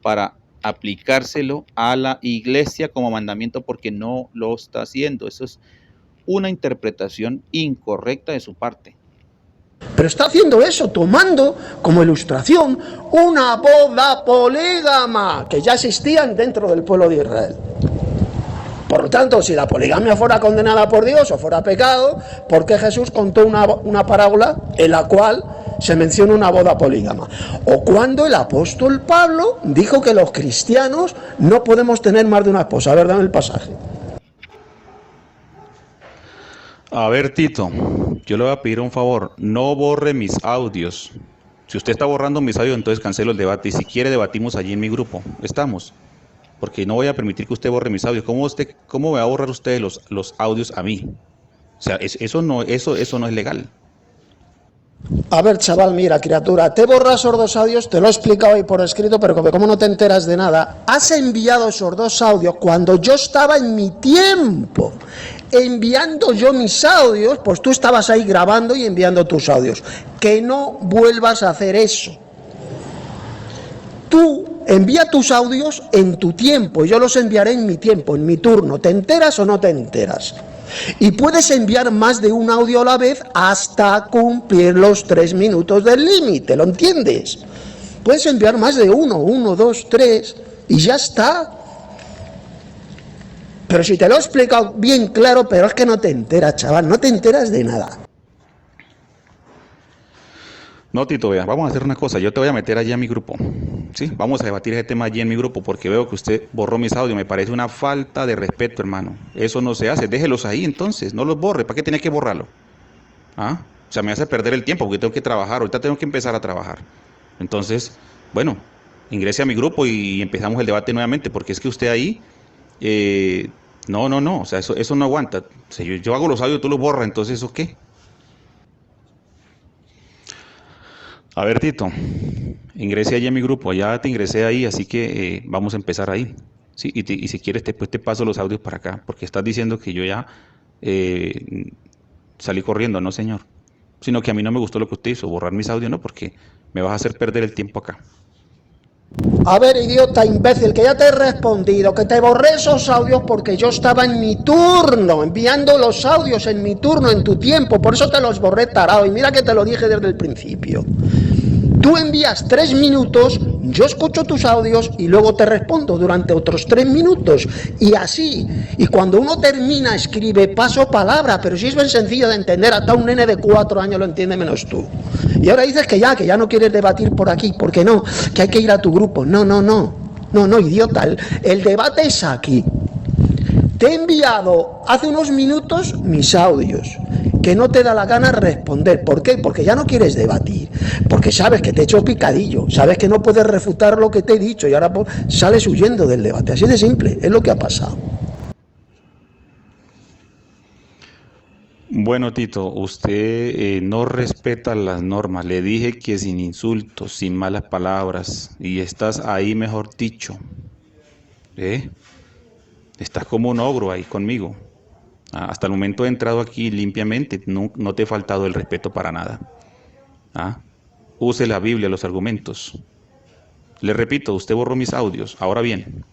para aplicárselo a la iglesia como mandamiento, porque no lo está haciendo. Eso es una interpretación incorrecta de su parte. Pero está haciendo eso, tomando como ilustración una boda polígama que ya existían dentro del pueblo de Israel. Por lo tanto, si la poligamia fuera condenada por Dios o fuera pecado, ¿por qué Jesús contó una parábola en la cual se menciona una boda polígama? O cuando el apóstol Pablo dijo que los cristianos no podemos tener más de una esposa. A ver, dame el pasaje. A ver, Tito, yo le voy a pedir un favor, no borre mis audios. Si usted está borrando mis audios, entonces cancelo el debate y si quiere debatimos allí en mi grupo. ¿Estamos? Porque no voy a permitir que usted borre mis audios. ¿Cómo me va a borrar usted los audios a mí? O sea, eso no es legal. A ver, chaval, mira, criatura, te borras esos 2 audios, te lo he explicado ahí por escrito, pero como no te enteras de nada, has enviado esos 2 audios cuando yo estaba en mi tiempo, enviando yo mis audios, pues tú estabas ahí grabando y enviando tus audios. Que no vuelvas a hacer eso. Tú envía tus audios en tu tiempo, y yo los enviaré en mi tiempo, en mi turno. ¿Te enteras o no te enteras? Y puedes enviar más de un audio a la vez hasta cumplir los 3 minutos del límite, ¿lo entiendes? Puedes enviar más de 1, 2, 3 y ya está. Pero si te lo he explicado bien claro, pero es que no te enteras, chaval, no te enteras de nada. No, Tito, vea, vamos a hacer una cosa, yo te voy a meter allí a mi grupo, ¿sí? Vamos a debatir ese tema allí en mi grupo porque veo que usted borró mis audios, me parece una falta de respeto, hermano. Eso no se hace, déjelos ahí entonces, no los borre, ¿para qué tenía que borrarlo? ¿Ah? O sea, me hace perder el tiempo porque tengo que trabajar, ahorita tengo que empezar a trabajar. Entonces, bueno, ingrese a mi grupo y empezamos el debate nuevamente porque es que usted ahí, no, o sea, eso no aguanta. O sea, yo hago los audios, tú los borras, entonces ¿eso qué? A ver, Tito, ingrese allí a mi grupo, ya te ingresé ahí, así que vamos a empezar ahí. Sí, y si quieres después te paso los audios para acá, porque estás diciendo que yo ya salí corriendo, no señor. Sino que a mí no me gustó lo que usted hizo, borrar mis audios, no, porque me vas a hacer perder el tiempo acá. A ver, idiota imbécil, que ya te he respondido, que te borré esos audios porque yo estaba en mi turno, enviando los audios en mi turno, en tu tiempo, por eso te los borré, tarado, y mira que te lo dije desde el principio. Tú envías 3 minutos, yo escucho tus audios y luego te respondo durante otros 3 minutos. Y así, y cuando uno termina, escribe, paso palabra, pero si es bien sencillo de entender, hasta un nene de 4 años lo entiende menos tú. Y ahora dices que ya no quieres debatir por aquí, ¿por qué no? Que hay que ir a tu grupo. No, idiota, el debate es aquí. Te he enviado hace unos minutos mis audios, que no te da la gana responder. ¿Por qué? Porque ya no quieres debatir, porque sabes que te he hecho picadillo, sabes que no puedes refutar lo que te he dicho y ahora sales huyendo del debate. Así de simple, es lo que ha pasado. Bueno, Tito, usted no respeta las normas. Le dije que sin insultos, sin malas palabras, y estás ahí, mejor dicho. Estás como un ogro ahí conmigo. Hasta el momento he entrado aquí limpiamente, no te he faltado el respeto para nada. Use la Biblia, los argumentos. Le repito, usted borró mis audios. Ahora bien,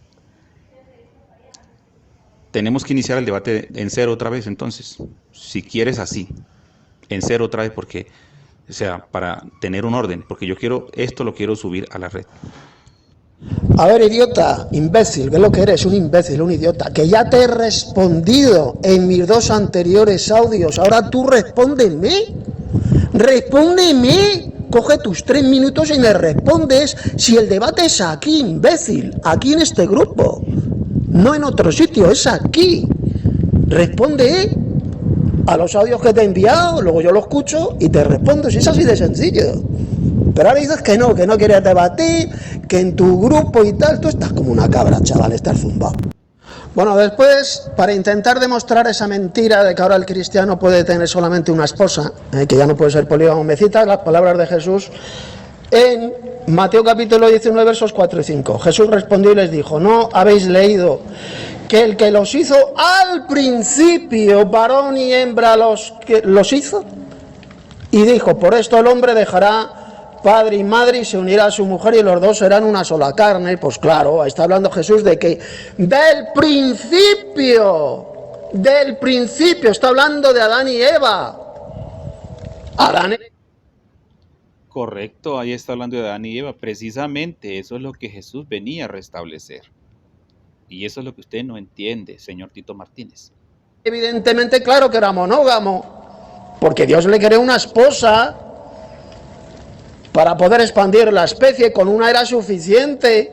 tenemos que iniciar el debate en cero otra vez, entonces. Si quieres así, en cero otra vez, porque, o sea, para tener un orden, porque yo quiero, esto lo quiero subir a la red. A ver, idiota, imbécil, ve lo que eres, un imbécil, un idiota, que ya te he respondido en mis 2 anteriores audios, ahora tú respóndeme, coge tus 3 minutos y me respondes. Si el debate es aquí, imbécil, aquí en este grupo, no en otro sitio, es aquí. Responde a los audios que te he enviado, luego yo lo escucho y te respondo, si es así de sencillo. Pero ahora dices que no quieres debatir, que en tu grupo y tal, tú estás como una cabra, chaval, estás zumbado. Bueno, después, para intentar demostrar esa mentira de que ahora el cristiano puede tener solamente una esposa, que ya no puede ser polígamo, me citas las palabras de Jesús en Mateo capítulo 19, versos 4 y 5. Jesús respondió y les dijo, ¿no habéis leído que el que los hizo al principio, varón y hembra los hizo? Y dijo, por esto el hombre dejará padre y madre y se unirá a su mujer y los dos serán una sola carne. Pues claro, está hablando Jesús de que del principio, está hablando de Adán y Eva. Correcto, ahí está hablando de Adán y Eva. Precisamente eso es lo que Jesús venía a restablecer. Y eso es lo que usted no entiende, señor Tito Martínez. Evidentemente, claro que era monógamo, porque Dios le creó una esposa para poder expandir la especie, con una era suficiente.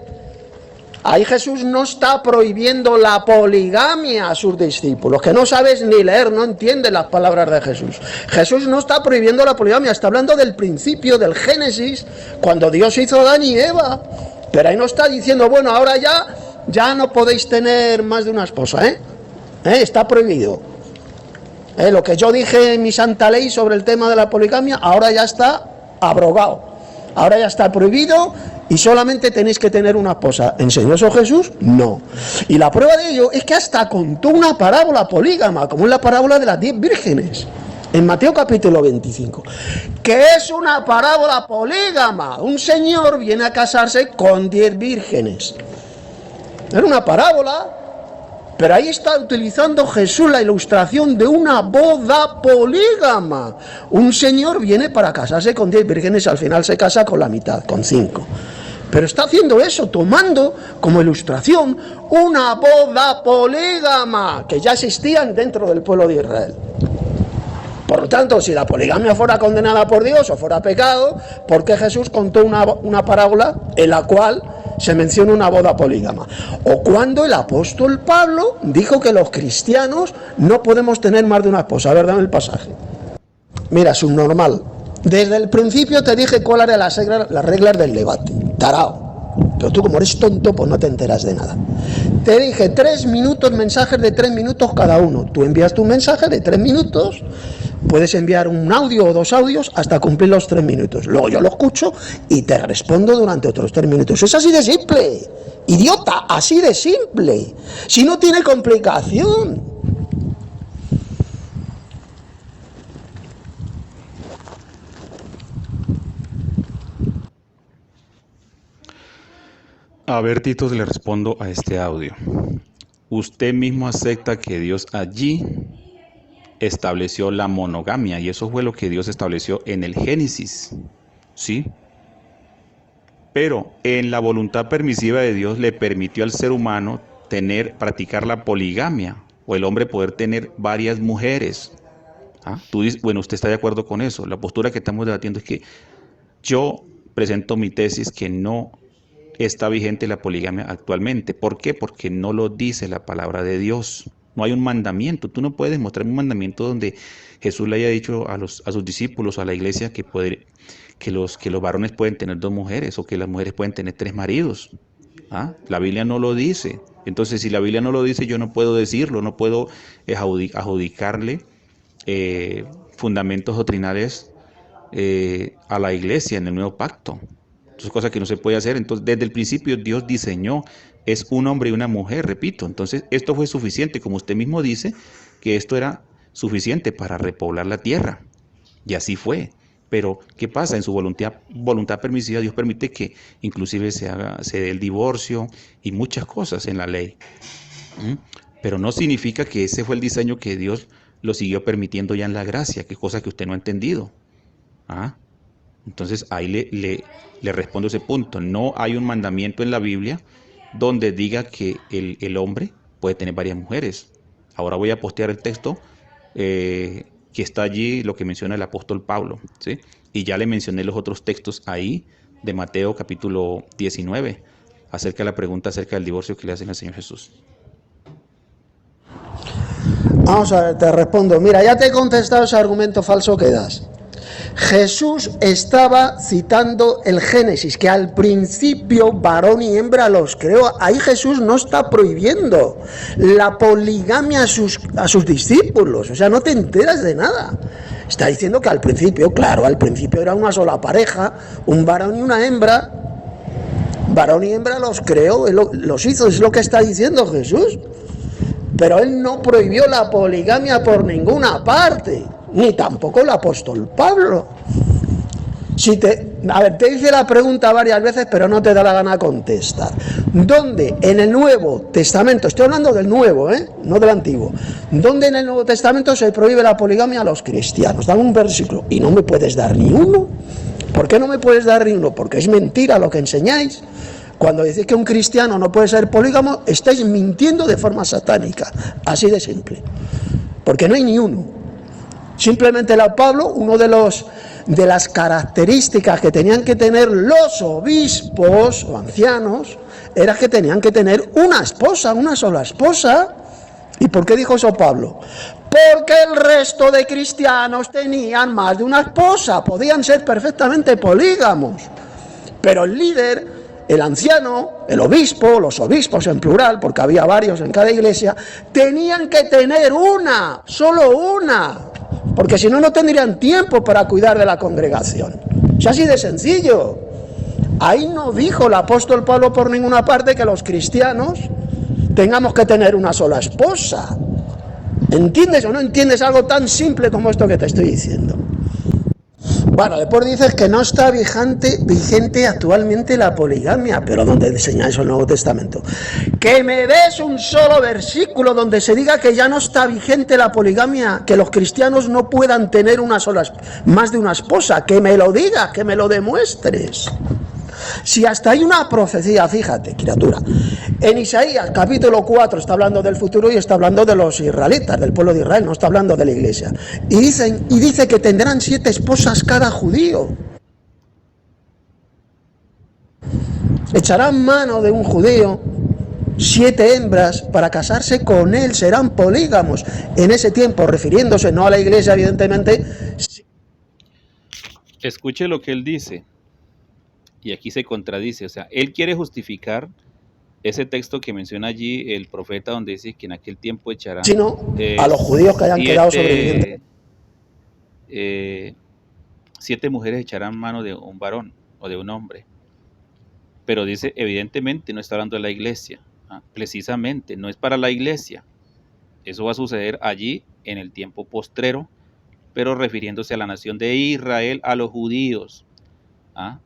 Ahí Jesús no está prohibiendo la poligamia a sus discípulos, que no sabes ni leer, no entiendes las palabras de Jesús. Jesús no está prohibiendo la poligamia, está hablando del principio, del Génesis, cuando Dios hizo a Adán y Eva. Pero ahí no está diciendo, bueno, ahora ya no podéis tener más de una esposa, está prohibido. Lo que yo dije en mi santa ley sobre el tema de la poligamia, ahora ya está abrogado. Ahora ya está prohibido y solamente tenéis que tener una esposa. ¿Enseñó eso Jesús? No. Y la prueba de ello es que hasta contó una parábola polígama, como es la parábola de las 10 vírgenes, en Mateo capítulo 25, que es una parábola polígama. Un señor viene a casarse con 10 vírgenes. Era una parábola, pero ahí está utilizando Jesús la ilustración de una boda polígama. Un señor viene para casarse con 10 vírgenes y al final se casa con la mitad, con 5. Pero está haciendo eso, tomando como ilustración una boda polígama que ya existían dentro del pueblo de Israel. Por lo tanto, si la poligamia fuera condenada por Dios o fuera pecado, ¿por qué Jesús contó una parábola en la cual se menciona una boda polígama? O cuando el apóstol Pablo dijo que los cristianos no podemos tener más de una esposa. A ver, dame el pasaje. Mira, subnormal. Desde el principio te dije cuáles eran las reglas del debate. Tarao. Pero tú, como eres tonto, pues no te enteras de nada. Te dije 3 minutos, mensajes de 3 minutos cada uno. Tú envías tu mensaje de 3 minutos Puedes enviar un audio o 2 audios hasta cumplir los 3 minutos. Luego yo lo escucho y te respondo durante otros 3 minutos. Es así de simple. Idiota, así de simple. Si no tiene complicación. A ver, Tito, le respondo a este audio. Usted mismo acepta que Dios allí estableció la monogamia, y eso fue lo que Dios estableció en el Génesis, ¿sí? Pero en la voluntad permisiva de Dios le permitió al ser humano practicar la poligamia, o el hombre poder tener varias mujeres. Tú dices, bueno, usted está de acuerdo con eso. La postura que estamos debatiendo es que yo presento mi tesis que no está vigente la poligamia actualmente. ¿Por qué? Porque no lo dice la palabra de Dios. No hay un mandamiento. Tú no puedes mostrarme un mandamiento donde Jesús le haya dicho a sus discípulos, a la iglesia, que los varones pueden tener 2 mujeres o que las mujeres pueden tener 3 maridos. La Biblia no lo dice. Entonces, si la Biblia no lo dice, yo no puedo decirlo, no puedo adjudicarle fundamentos doctrinales a la iglesia en el nuevo pacto. Entonces, cosas que no se puede hacer. Entonces, desde el principio Dios diseñó, es un hombre y una mujer, repito. Entonces, esto fue suficiente, como usted mismo dice, que esto era suficiente para repoblar la tierra. Y así fue. Pero, ¿qué pasa? En su voluntad permisiva, Dios permite que inclusive se dé el divorcio y muchas cosas en la ley. Pero no significa que ese fue el diseño que Dios lo siguió permitiendo ya en la gracia, que es cosa que usted no ha entendido. Entonces ahí le respondo ese punto. No hay un mandamiento en la Biblia donde diga que el hombre puede tener varias mujeres. Ahora voy a postear el texto que está allí, lo que menciona el apóstol Pablo, ¿sí? Y ya le mencioné los otros textos ahí de Mateo capítulo 19 acerca de la pregunta acerca del divorcio que le hacen al Señor Jesús. Vamos a ver, te respondo. Mira, ya te he contestado ese argumento falso que das. Jesús estaba citando el Génesis, que al principio varón y hembra los creó. Ahí Jesús no está prohibiendo la poligamia a sus discípulos. O sea, no te enteras de nada. Está diciendo que al principio, claro, al principio era una sola pareja, un varón y una hembra. Varón y hembra los creó, los hizo, es lo que está diciendo Jesús. Pero él no prohibió la poligamia por ninguna parte, ni tampoco el apóstol Pablo. Te hice la pregunta varias veces, pero no te da la gana contestar. ¿Dónde en el Nuevo Testamento, estoy hablando del Nuevo, no del Antiguo, dónde en el Nuevo Testamento se prohíbe la poligamia a los cristianos? Dame un versículo. Y no me puedes dar ni uno. ¿Por qué no me puedes dar ni uno? Porque es mentira lo que enseñáis. Cuando decís que un cristiano no puede ser polígamo, estáis mintiendo de forma satánica. Así de simple. Porque no hay ni uno. Simplemente Pablo, uno de las características que tenían que tener los obispos o ancianos, era que tenían que tener una esposa, una sola esposa. ¿Y por qué dijo eso Pablo? Porque el resto de cristianos tenían más de una esposa, podían ser perfectamente polígamos. Pero el líder, el anciano, el obispo, los obispos en plural, porque había varios en cada iglesia, tenían que tener una, solo una, porque si no, no tendrían tiempo para cuidar de la congregación. Es así de sencillo. Ahí no dijo el apóstol Pablo por ninguna parte que los cristianos tengamos que tener una sola esposa. ¿Entiendes o no entiendes algo tan simple como esto que te estoy diciendo? Bueno, después dices que no está vigente actualmente la poligamia, pero ¿dónde enseña eso el Nuevo Testamento? Que me des un solo versículo donde se diga que ya no está vigente la poligamia, que los cristianos no puedan tener más de una esposa, que me lo digas, que me lo demuestres. Si hasta hay una profecía, fíjate, criatura, en Isaías capítulo 4 está hablando del futuro y está hablando de los israelitas, del pueblo de Israel, no está hablando de la iglesia. Y dice que tendrán 7 esposas cada judío. Echarán mano de un judío 7 hembras para casarse con él, serán polígamos. En ese tiempo, refiriéndose no a la iglesia, evidentemente. Escuche lo que él dice. Y aquí se contradice, o sea, él quiere justificar ese texto que menciona allí el profeta donde dice que en aquel tiempo echarán Sino a los judíos que hayan quedado sobrevivientes. 7 mujeres echarán mano de un varón o de un hombre. Pero dice, evidentemente no está hablando de la iglesia, precisamente, no es para la iglesia. Eso va a suceder allí en el tiempo postrero, pero refiriéndose a la nación de Israel, a los judíos.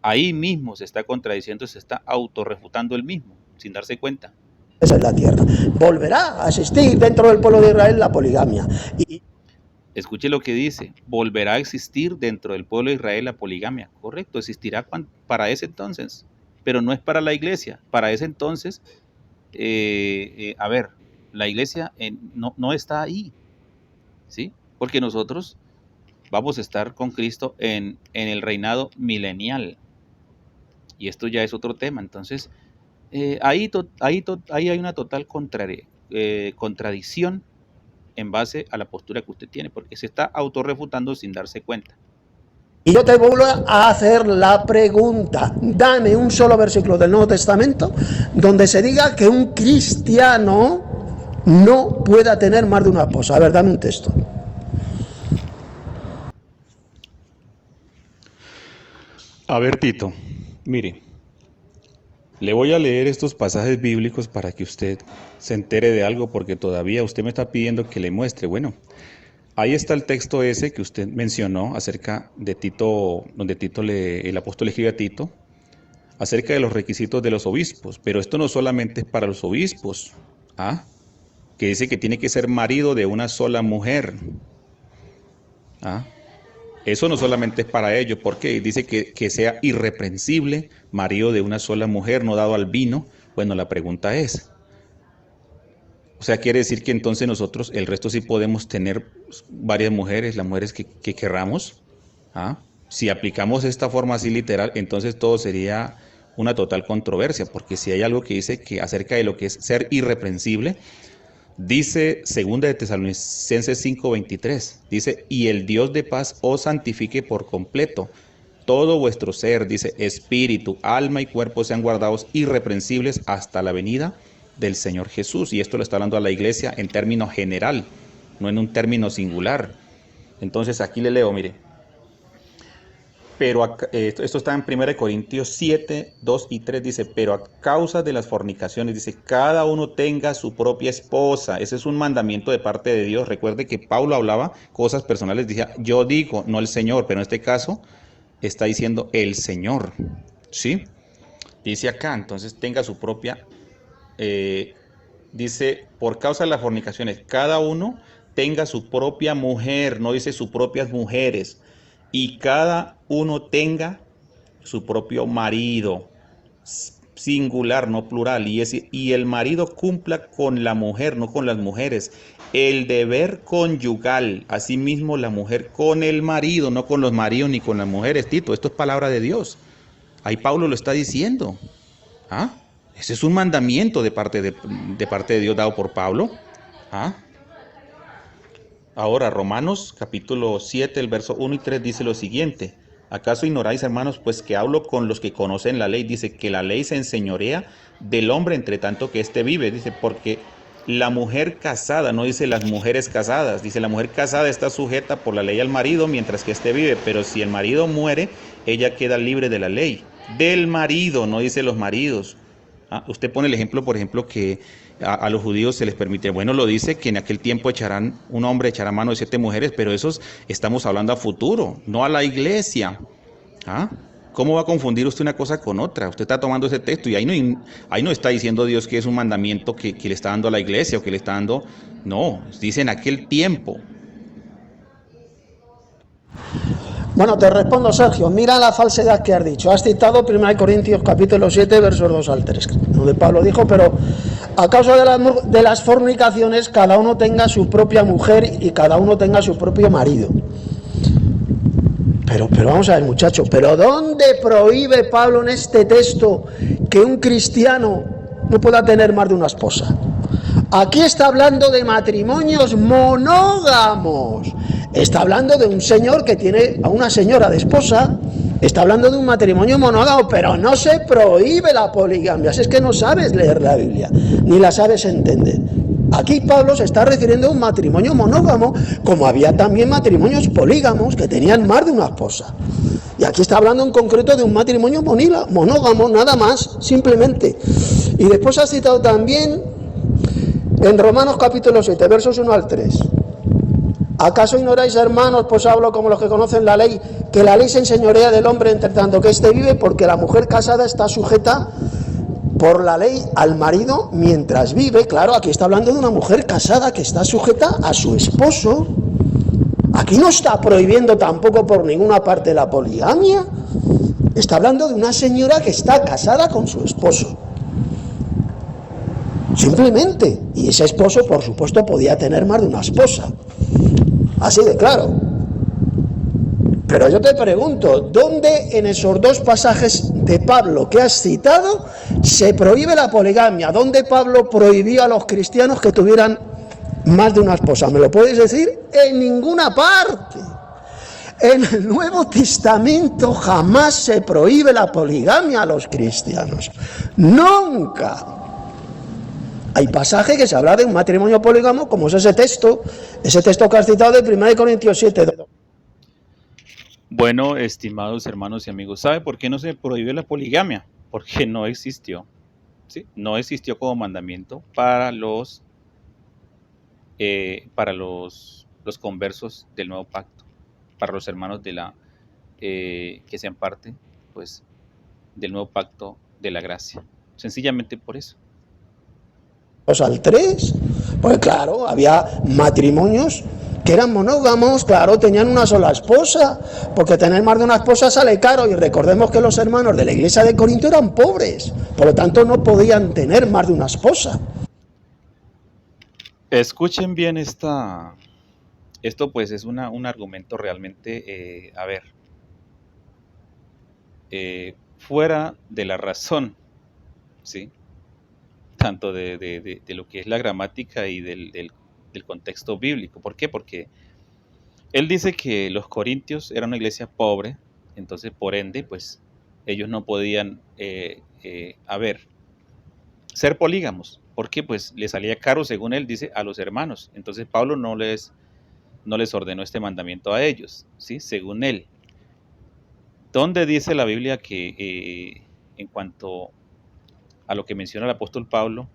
Ahí mismo se está contradiciendo, se está autorrefutando él mismo, sin darse cuenta. Esa es la tierra. Volverá a existir dentro del pueblo de Israel la poligamia. Escuche lo que dice, volverá a existir dentro del pueblo de Israel la poligamia. Correcto, existirá para ese entonces, pero no es para la iglesia. Para ese entonces, la iglesia no está ahí, ¿sí? Porque nosotros vamos a estar con Cristo en el reinado milenial. Y esto ya es otro tema. Entonces, ahí hay una total contradicción en base a la postura que usted tiene, porque se está autorrefutando sin darse cuenta. Y yo te vuelvo a hacer la pregunta, dame un solo versículo del Nuevo Testamento donde se diga que un cristiano no pueda tener más de una esposa. A ver, dame un texto. A ver, Tito, mire, le voy a leer estos pasajes bíblicos para que usted se entere de algo, porque todavía usted me está pidiendo que le muestre. Bueno, ahí está el texto ese que usted mencionó acerca de Tito, donde el apóstol escribe a Tito, acerca de los requisitos de los obispos. Pero esto no solamente es para los obispos, que dice que tiene que ser marido de una sola mujer. Eso no solamente es para ellos, porque dice que sea irreprensible, marido de una sola mujer, no dado al vino. Bueno, la pregunta es, o sea, quiere decir que entonces nosotros, el resto sí podemos tener varias mujeres, las mujeres que querramos. Si aplicamos esta forma así literal, entonces todo sería una total controversia, porque si hay algo que dice que acerca de lo que es ser irreprensible, dice 2 de Tesalonicenses 5:23, dice, y el Dios de paz os santifique por completo, todo vuestro ser, dice, espíritu, alma y cuerpo sean guardados irreprensibles hasta la venida del Señor Jesús. Y esto lo está hablando a la iglesia en término general, no en un término singular. Entonces aquí le leo, mire, pero esto está en 1 Corintios 7, 2 y 3, dice, pero a causa de las fornicaciones, dice, cada uno tenga su propia esposa. Ese es un mandamiento de parte de Dios. Recuerde que Pablo hablaba cosas personales, decía, yo digo, no el Señor, pero en este caso está diciendo el Señor, ¿sí? Dice acá, entonces tenga su propia, dice, por causa de las fornicaciones, cada uno tenga su propia mujer, no dice sus propias mujeres, y cada uno tenga su propio marido, singular, no plural, y el marido cumpla con la mujer, no con las mujeres, el deber conyugal, asimismo la mujer con el marido, no con los maridos ni con las mujeres. Tito, esto es palabra de Dios, ahí Pablo lo está diciendo. Ese es un mandamiento de parte de Dios dado por Pablo. Ahora, Romanos capítulo 7, el verso 1 y 3 dice lo siguiente, ¿acaso ignoráis, hermanos, pues que hablo con los que conocen la ley? Dice que la ley se enseñorea del hombre entre tanto que éste vive, dice, porque la mujer casada, no dice las mujeres casadas, dice la mujer casada está sujeta por la ley al marido mientras que éste vive, pero si el marido muere, ella queda libre de la ley, del marido, no dice los maridos. Usted pone el ejemplo, por ejemplo, que a los judíos se les permite, bueno, lo dice que en aquel tiempo un hombre echará mano de 7 mujeres, pero esos estamos hablando a futuro, no a la iglesia. ¿Cómo va a confundir usted una cosa con otra? Usted está tomando ese texto y ahí no está diciendo Dios que es un mandamiento que le está dando a la iglesia o que le está dando, no, dice en aquel tiempo. Bueno, te respondo, Sergio. Mira la falsedad que has dicho. Has citado 1 Corintios capítulo 7, versos 2 al 3, donde Pablo dijo, pero a causa de las fornicaciones, cada uno tenga su propia mujer y cada uno tenga su propio marido. Pero vamos a ver, muchacho, ¿pero dónde prohíbe Pablo en este texto que un cristiano no pueda tener más de una esposa? Aquí está hablando de matrimonios monógamos. Está hablando de un señor que tiene a una señora de esposa. Está hablando de un matrimonio monógamo, pero no se prohíbe la poligamia. Si es que no sabes leer la Biblia, ni la sabes entender. Aquí Pablo se está refiriendo a un matrimonio monógamo, como había también matrimonios polígamos que tenían más de una esposa. Y aquí está hablando en concreto de un matrimonio monógamo, nada más, simplemente. Y después ha citado también en Romanos capítulo 7, versos 1 al 3. ¿Acaso ignoráis, hermanos, pues hablo como los que conocen la ley, que la ley se enseñorea del hombre entre tanto que éste vive, porque la mujer casada está sujeta por la ley al marido mientras vive? Claro, aquí está hablando de una mujer casada que está sujeta a su esposo. Aquí no está prohibiendo tampoco por ninguna parte la poligamia. Está hablando de una señora que está casada con su esposo. Simplemente. Y ese esposo, por supuesto, podía tener más de una esposa. Así de claro. Pero yo te pregunto, ¿dónde en esos dos pasajes de Pablo que has citado se prohíbe la poligamia? ¿Dónde Pablo prohibió a los cristianos que tuvieran más de una esposa? ¿Me lo puedes decir? En ninguna parte. En el Nuevo Testamento jamás se prohíbe la poligamia a los cristianos. Nunca. Hay pasaje que se habla de un matrimonio polígamo, como es ese texto que has citado de 1 Corintios 7. Bueno, estimados hermanos y amigos, ¿sabe por qué no se prohíbe la poligamia? Porque no existió, ¿sí? No existió como mandamiento para los conversos del nuevo pacto, para los hermanos de que sean parte, pues, del nuevo pacto de la gracia. Sencillamente por eso. Al 3, pues claro, había matrimonios que eran monógamos, claro, tenían una sola esposa, porque tener más de una esposa sale caro, y recordemos que los hermanos de la iglesia de Corinto eran pobres, por lo tanto no podían tener más de una esposa. Escuchen bien esto pues es un argumento realmente, fuera de la razón, ¿sí? Tanto de lo que es la gramática y del contexto bíblico. ¿Por qué? Porque él dice que los corintios eran una iglesia pobre, entonces por ende, pues ellos no podían, ser polígamos, porque pues les salía caro, según él dice, a los hermanos. Entonces Pablo no les ordenó este mandamiento a ellos, ¿sí? Según él. ¿Dónde dice la Biblia que en cuanto a lo que menciona el apóstol Pablo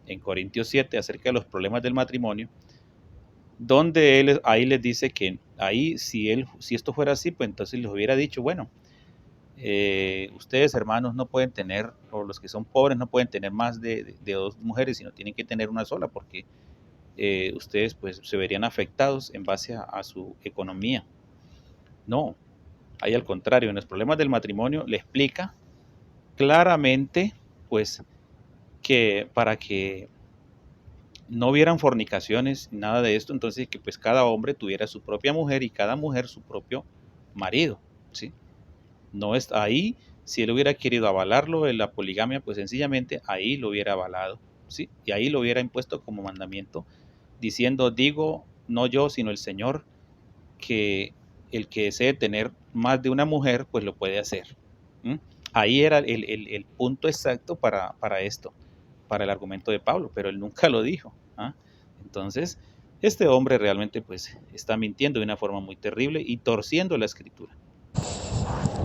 en Corintios 7 acerca de los problemas del matrimonio, donde él ahí les dice que ahí si esto fuera así, pues entonces les hubiera dicho, bueno, ustedes hermanos no pueden tener, o los que son pobres no pueden tener más de dos mujeres, sino tienen que tener una sola, porque ustedes pues se verían afectados en base a su economía. No, ahí al contrario, en los problemas del matrimonio le explica claramente pues que para que no hubieran fornicaciones, nada de esto, entonces que pues cada hombre tuviera su propia mujer y cada mujer su propio marido, ¿sí? No es ahí, si él hubiera querido avalarlo en la poligamia, pues sencillamente ahí lo hubiera avalado, ¿sí? Y ahí lo hubiera impuesto como mandamiento, diciendo, digo, no yo, sino el Señor, que el que desee tener más de una mujer, pues lo puede hacer. Ahí era el punto exacto para esto, para el argumento de Pablo, pero él nunca lo dijo. Entonces, este hombre realmente pues está mintiendo de una forma muy terrible y torciendo la escritura.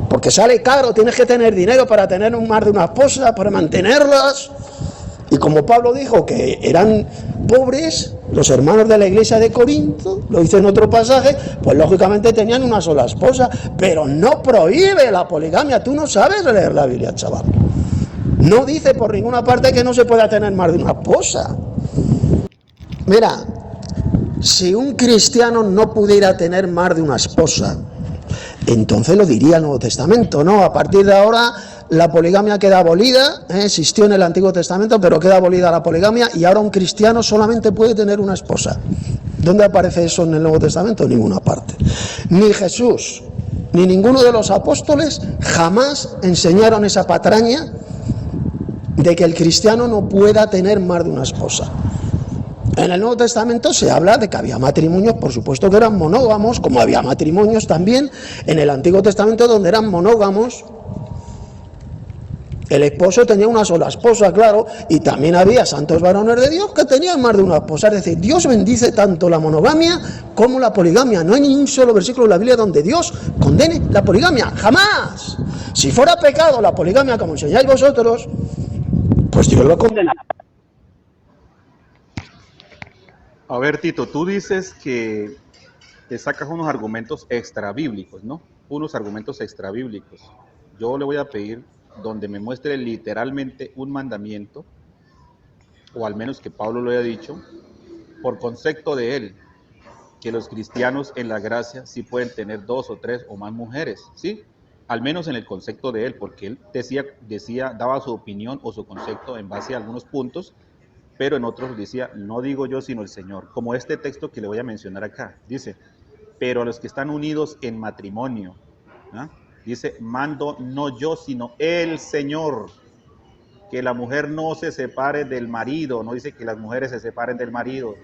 Porque sale caro, tienes que tener dinero para tener más de una esposa, para mantenerlas. Y como Pablo dijo que eran pobres, los hermanos de la iglesia de Corinto, lo dice en otro pasaje, pues lógicamente tenían una sola esposa, pero no prohíbe la poligamia. Tú no sabes leer la Biblia, chaval. No dice por ninguna parte que no se pueda tener más de una esposa. Mira, si un cristiano no pudiera tener más de una esposa, entonces lo diría el Nuevo Testamento, ¿no? A partir de ahora la poligamia queda abolida, existió en el Antiguo Testamento, pero queda abolida la poligamia y ahora un cristiano solamente puede tener una esposa. ¿Dónde aparece eso en el Nuevo Testamento? En ninguna parte. Ni Jesús, ni ninguno de los apóstoles jamás enseñaron esa patraña de que el cristiano no pueda tener más de una esposa. En el Nuevo Testamento se habla de que había matrimonios, por supuesto que eran monógamos, como había matrimonios también en el Antiguo Testamento donde eran monógamos. El esposo tenía una sola esposa, claro, y también había santos varones de Dios que tenían más de una esposa. Es decir, Dios bendice tanto la monogamia como la poligamia. No hay ni un solo versículo en la Biblia donde Dios condene la poligamia. ¡Jamás! Si fuera pecado la poligamia, como enseñáis vosotros, pues Dios lo condena. A ver, Tito, tú dices que te sacas unos argumentos extra bíblicos, ¿no? Unos argumentos extra bíblicos. Yo le voy a pedir donde me muestre literalmente un mandamiento, o al menos que Pablo lo haya dicho, por concepto de él, que los cristianos en la gracia sí pueden tener 2 o 3 o más mujeres, ¿sí? Al menos en el concepto de él, porque él daba su opinión o su concepto en base a algunos puntos, pero en otros decía, no digo yo sino el Señor, como este texto que le voy a mencionar acá, dice, pero a los que están unidos en matrimonio, ¿no? Dice, mando no yo sino el Señor, que la mujer no se separe del marido, no dice que las mujeres se separen del marido,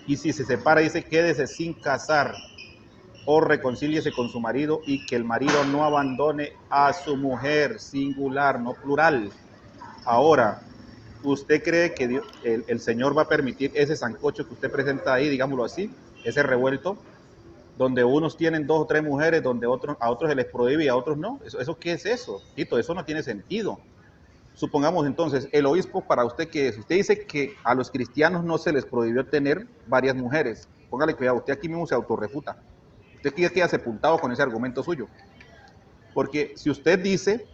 y si se separa dice, quédese sin casar, o reconcíliese con su marido, y que el marido no abandone a su mujer, singular, no plural. Ahora, ¿usted cree que Dios, el Señor va a permitir ese sancocho que usted presenta ahí, digámoslo así, ese revuelto, donde unos tienen 2 o 3 mujeres, donde a otros se les prohíbe y a otros no? ¿Eso qué es eso, Tito? Eso no tiene sentido. Supongamos entonces, el obispo para usted, ¿qué es? Usted dice que a los cristianos no se les prohibió tener varias mujeres. Póngale cuidado, usted aquí mismo se autorrefuta. Usted queda sepultado con ese argumento suyo. Porque si usted dice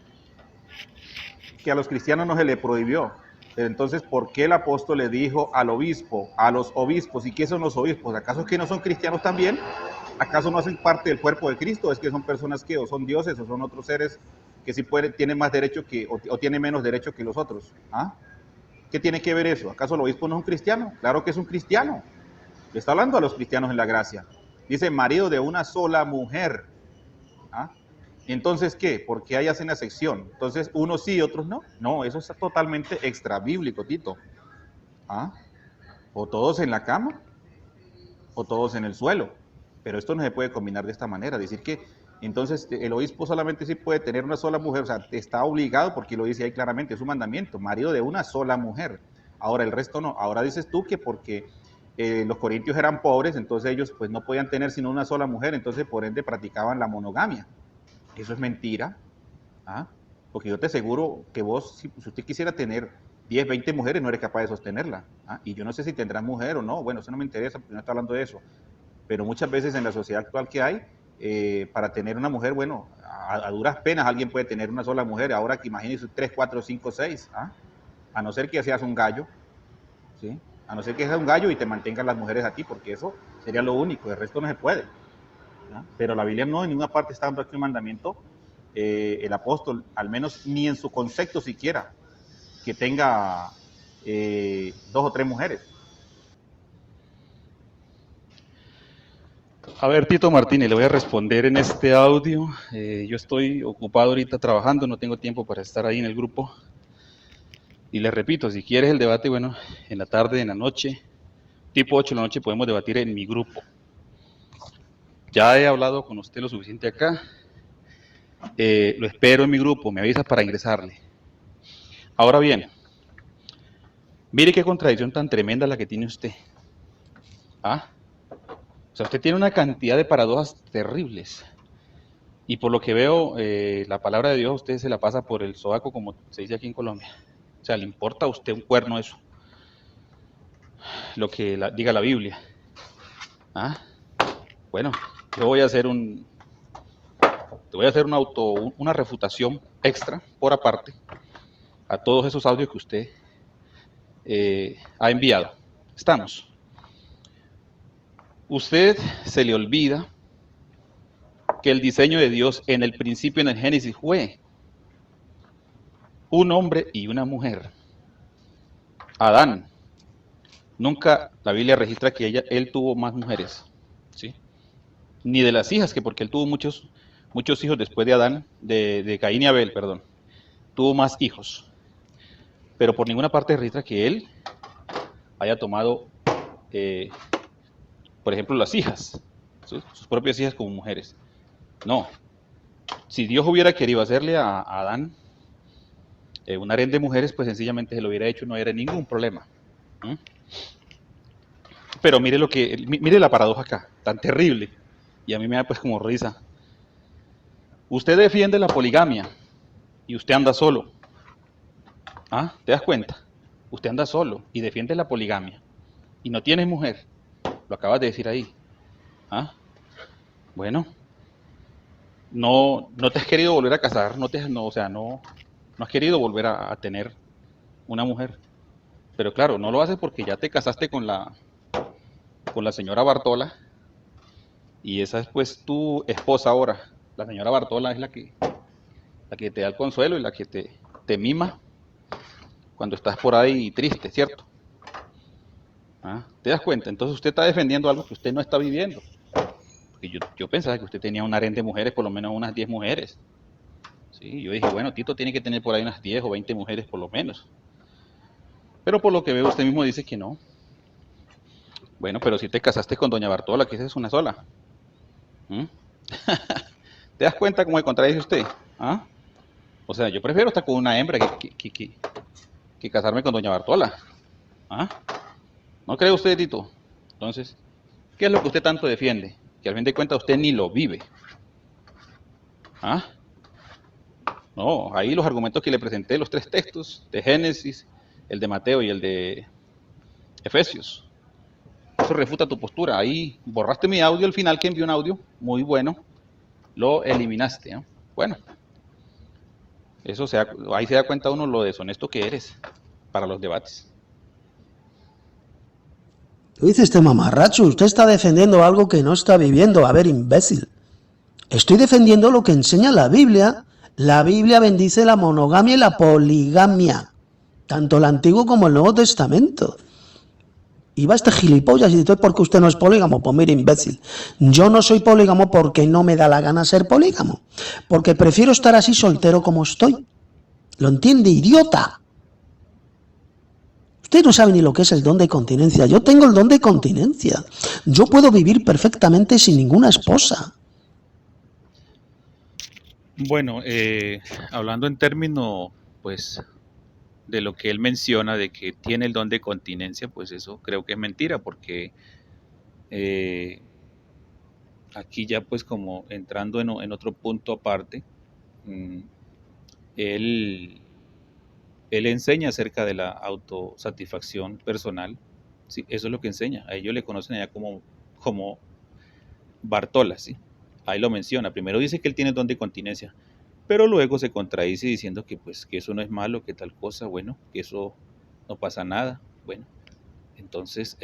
que a los cristianos no se le prohibió, entonces, ¿por qué el apóstol le dijo al obispo, a los obispos? ¿Y qué son los obispos? ¿Acaso que no son cristianos también? ¿Acaso no hacen parte del cuerpo de Cristo? ¿Es que son personas que o son dioses o son otros seres que sí tienen más derecho o tienen menos derecho que los otros? ¿Ah? ¿Qué tiene que ver eso? ¿Acaso el obispo no es un cristiano? Claro que es un cristiano. Le está hablando a los cristianos en la gracia. Dice, marido de una sola mujer. ¿Ah? Entonces, ¿qué? ¿Por qué hay hacen la sección? Entonces, unos sí, otros no. No, eso es totalmente extra bíblico, Tito. ¿Ah? O todos en la cama, o todos en el suelo. Pero esto no se puede combinar de esta manera. Decir que entonces el obispo solamente sí puede tener una sola mujer, o sea, está obligado, porque lo dice ahí claramente, es un mandamiento, marido de una sola mujer. Ahora el resto no. Ahora dices tú que porque los corintios eran pobres, entonces ellos pues no podían tener sino una sola mujer, entonces por ende practicaban la monogamia. Eso es mentira. ¿Ah? Porque yo te aseguro que vos, si usted quisiera tener 10, 20 mujeres, no eres capaz de sostenerla. ¿Ah? Y yo no sé si tendrás mujer o no, bueno, eso no me interesa porque no está hablando de eso. Pero muchas veces en la sociedad actual que hay, para tener una mujer, bueno, a duras penas alguien puede tener una sola mujer. Ahora que imagínese 3, 4, 5, 6. ¿Ah? A no ser que seas un gallo, ¿sí? A no ser que seas un gallo y te mantengan las mujeres a ti, porque eso sería lo único, el resto no se puede. ¿Ah? Pero la Biblia no en ninguna parte está dando aquí un mandamiento, el apóstol, al menos ni en su concepto siquiera, que tenga 2 o 3 mujeres. A ver, Tito Martínez, le voy a responder en este audio. Yo estoy ocupado ahorita trabajando, no tengo tiempo para estar ahí en el grupo. Y le repito, si quieres el debate, bueno, en la tarde, en la noche, tipo 8 de la noche, podemos debatir en mi grupo. Ya he hablado con usted lo suficiente acá. Lo espero en mi grupo, me avisa para ingresarle. Ahora bien, mire qué contradicción tan tremenda la que tiene usted. ¿Ah? O sea, usted tiene una cantidad de paradojas terribles. Y por lo que veo, la palabra de Dios a usted se la pasa por el sobaco, como se dice aquí en Colombia. O sea, le importa a usted un cuerno eso. Lo que diga la Biblia. ¿Ah? Bueno, yo voy a hacer una refutación extra, por aparte, a todos esos audios que usted ha enviado. Estamos. Usted se le olvida que el diseño de Dios en el principio, en el Génesis, fue un hombre y una mujer. Adán. Nunca la Biblia registra que él tuvo más mujeres, ¿sí? Ni de las hijas, que porque él tuvo muchos hijos después de Adán, de Caín y Abel, perdón. Tuvo más hijos. Pero por ninguna parte registra que él haya tomado, por ejemplo, las hijas, ¿sí? Sus propias hijas como mujeres. No. Si Dios hubiera querido hacerle a Adán Un harén de mujeres, pues sencillamente se lo hubiera hecho, no era ningún problema. ¿Mm? Pero mire la paradoja acá, tan terrible, y a mí me da pues como risa. Usted defiende la poligamia y usted anda solo. ¿Ah? ¿Te das cuenta? Usted anda solo y defiende la poligamia y no tienes mujer. Lo acabas de decir ahí. ¿Ah? Bueno, no te has querido volver a casar, no has querido volver a tener una mujer. Pero claro, no lo haces porque ya te casaste con la señora Bartola y esa es pues tu esposa ahora. La señora Bartola es la que te da el consuelo y la que te mima cuando estás por ahí triste, ¿cierto? ¿Ah? ¿Te das cuenta? Entonces usted está defendiendo algo que usted no está viviendo. Porque yo pensaba que usted tenía un harén de mujeres, por lo menos unas 10 mujeres. Sí, yo dije, bueno, Tito tiene que tener por ahí unas 10 o 20 mujeres por lo menos. Pero por lo que veo usted mismo dice que no. Bueno, pero si te casaste con doña Bartola, que esa es una sola. ¿Mm? ¿Te das cuenta cómo me contradice usted? ¿Ah? O sea, yo prefiero estar con una hembra que casarme con doña Bartola. ¿Ah? ¿No cree usted, Tito? Entonces, ¿qué es lo que usted tanto defiende? Que al fin de cuentas usted ni lo vive. ¿Ah? No, ahí los argumentos que le presenté, los 3 textos de Génesis, el de Mateo y el de Efesios. Eso refuta tu postura. Ahí borraste mi audio al final, que envió un audio muy bueno. Lo eliminaste. ¿No? Bueno, ahí se da cuenta uno lo deshonesto que eres para los debates. Tú dices este mamarracho, usted está defendiendo algo que no está viviendo. A ver, imbécil. Estoy defendiendo lo que enseña la Biblia. La Biblia bendice la monogamia y la poligamia, tanto el Antiguo como el Nuevo Testamento. Y va este gilipollas y dice, ¿por qué usted no es polígamo? Pues mire, imbécil, yo no soy polígamo porque no me da la gana ser polígamo, porque prefiero estar así soltero como estoy. ¿Lo entiende, idiota? Usted no sabe ni lo que es el don de continencia. Yo tengo el don de continencia. Yo puedo vivir perfectamente sin ninguna esposa. Bueno, hablando en términos, pues, de lo que él menciona, de que tiene el don de continencia, pues eso creo que es mentira, porque eh, aquí ya pues como entrando en otro punto aparte, mm, él, él enseña acerca de la autosatisfacción personal, ¿sí? Eso es lo que enseña, a ellos le conocen allá como Bartola, ¿sí? Ahí lo menciona, primero dice que él tiene don de continencia, pero luego se contradice diciendo que pues que eso no es malo, que tal cosa, bueno, que eso no pasa nada, bueno, entonces